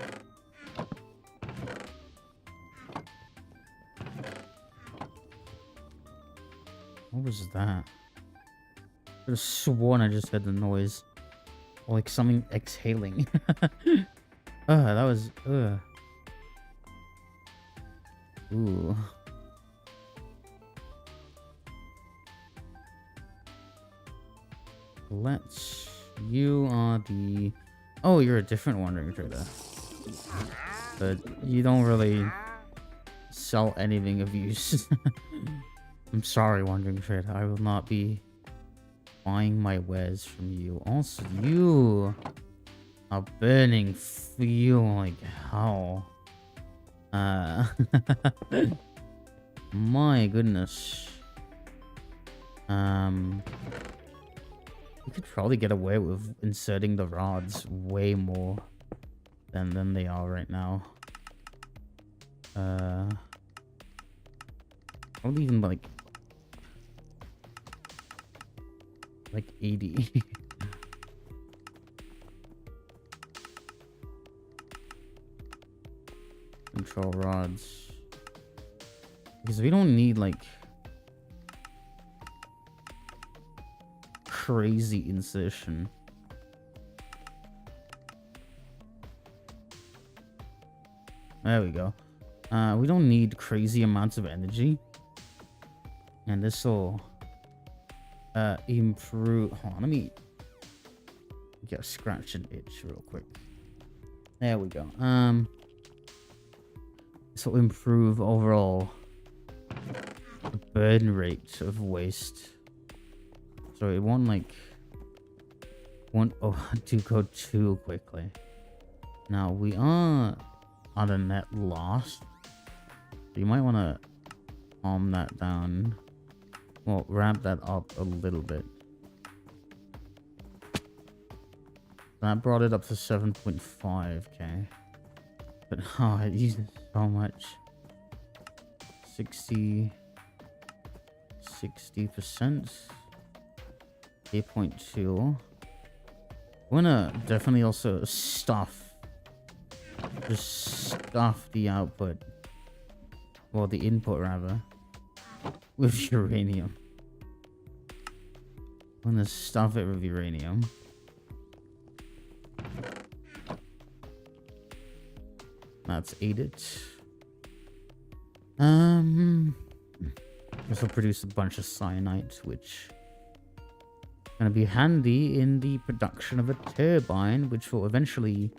A: What was that? I could have sworn I just heard the noise, or like something exhaling. That was ooh. You are the... Oh, you're a different wandering trader. But you don't really sell anything of use. I'm sorry, wandering trader. I will not be buying my wares from you. Also, you are burning fuel like hell. My goodness. We could probably get away with inserting the rods way more than they are right now. Probably even like 80. Control rods. Because we don't need like crazy insertion. There we go. We don't need crazy amounts of energy. And this will improve. Hold on, let me get a scratch and itch real quick. There we go. This will improve overall burn rate of waste. So it won't to go too quickly. Now we are on a net loss. So you might want to calm that down. Well, ramp that up a little bit. That brought it up to 7.5k. But oh, it uses so much. 60%. 8.2. Wanna definitely also stuff the output, well, the input rather, with uranium. Wanna stuff it with uranium. That's 8 it. This will produce a bunch of cyanite, which going to be handy in the production of a turbine, which will eventually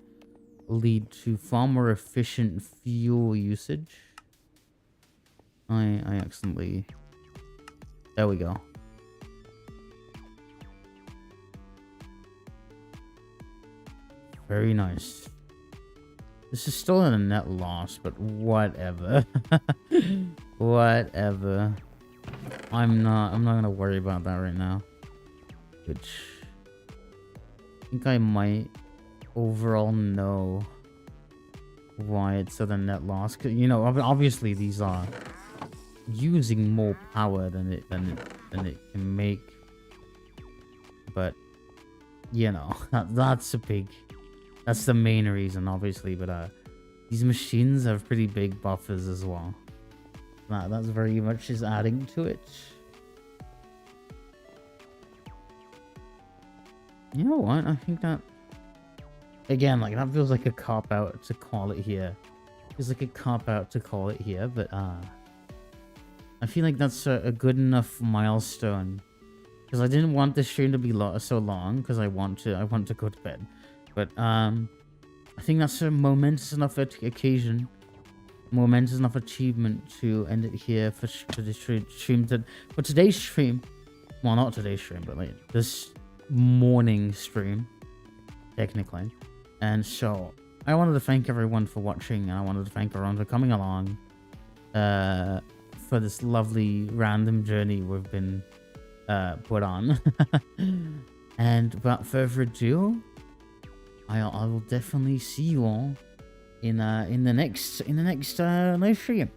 A: lead to far more efficient fuel usage. I accidentally... There we go. Very nice. This is still a net loss, but whatever. Whatever. I'm not gonna worry about that right now. Which I think I might overall know why it's at a net loss. 'Cause, you know, obviously these are using more power than it can make. But you know, that's the main reason, obviously. But these machines have pretty big buffers as well. That's very much is adding to it. You know what? I think that, again, like, that feels like a cop-out to call it here. Feels like a cop-out to call it here, but I feel like that's a good enough milestone. Because I didn't want this stream to be so long, because I want to go to bed. But I think that's a momentous enough occasion, momentous enough achievement to end it here for this stream. For today's stream, well, not today's stream, but like this morning stream, technically. And so I wanted to thank everyone for watching, and I wanted to thank everyone for coming along for this lovely random journey we've been put on. And without further ado, I will definitely see you all in the next live stream.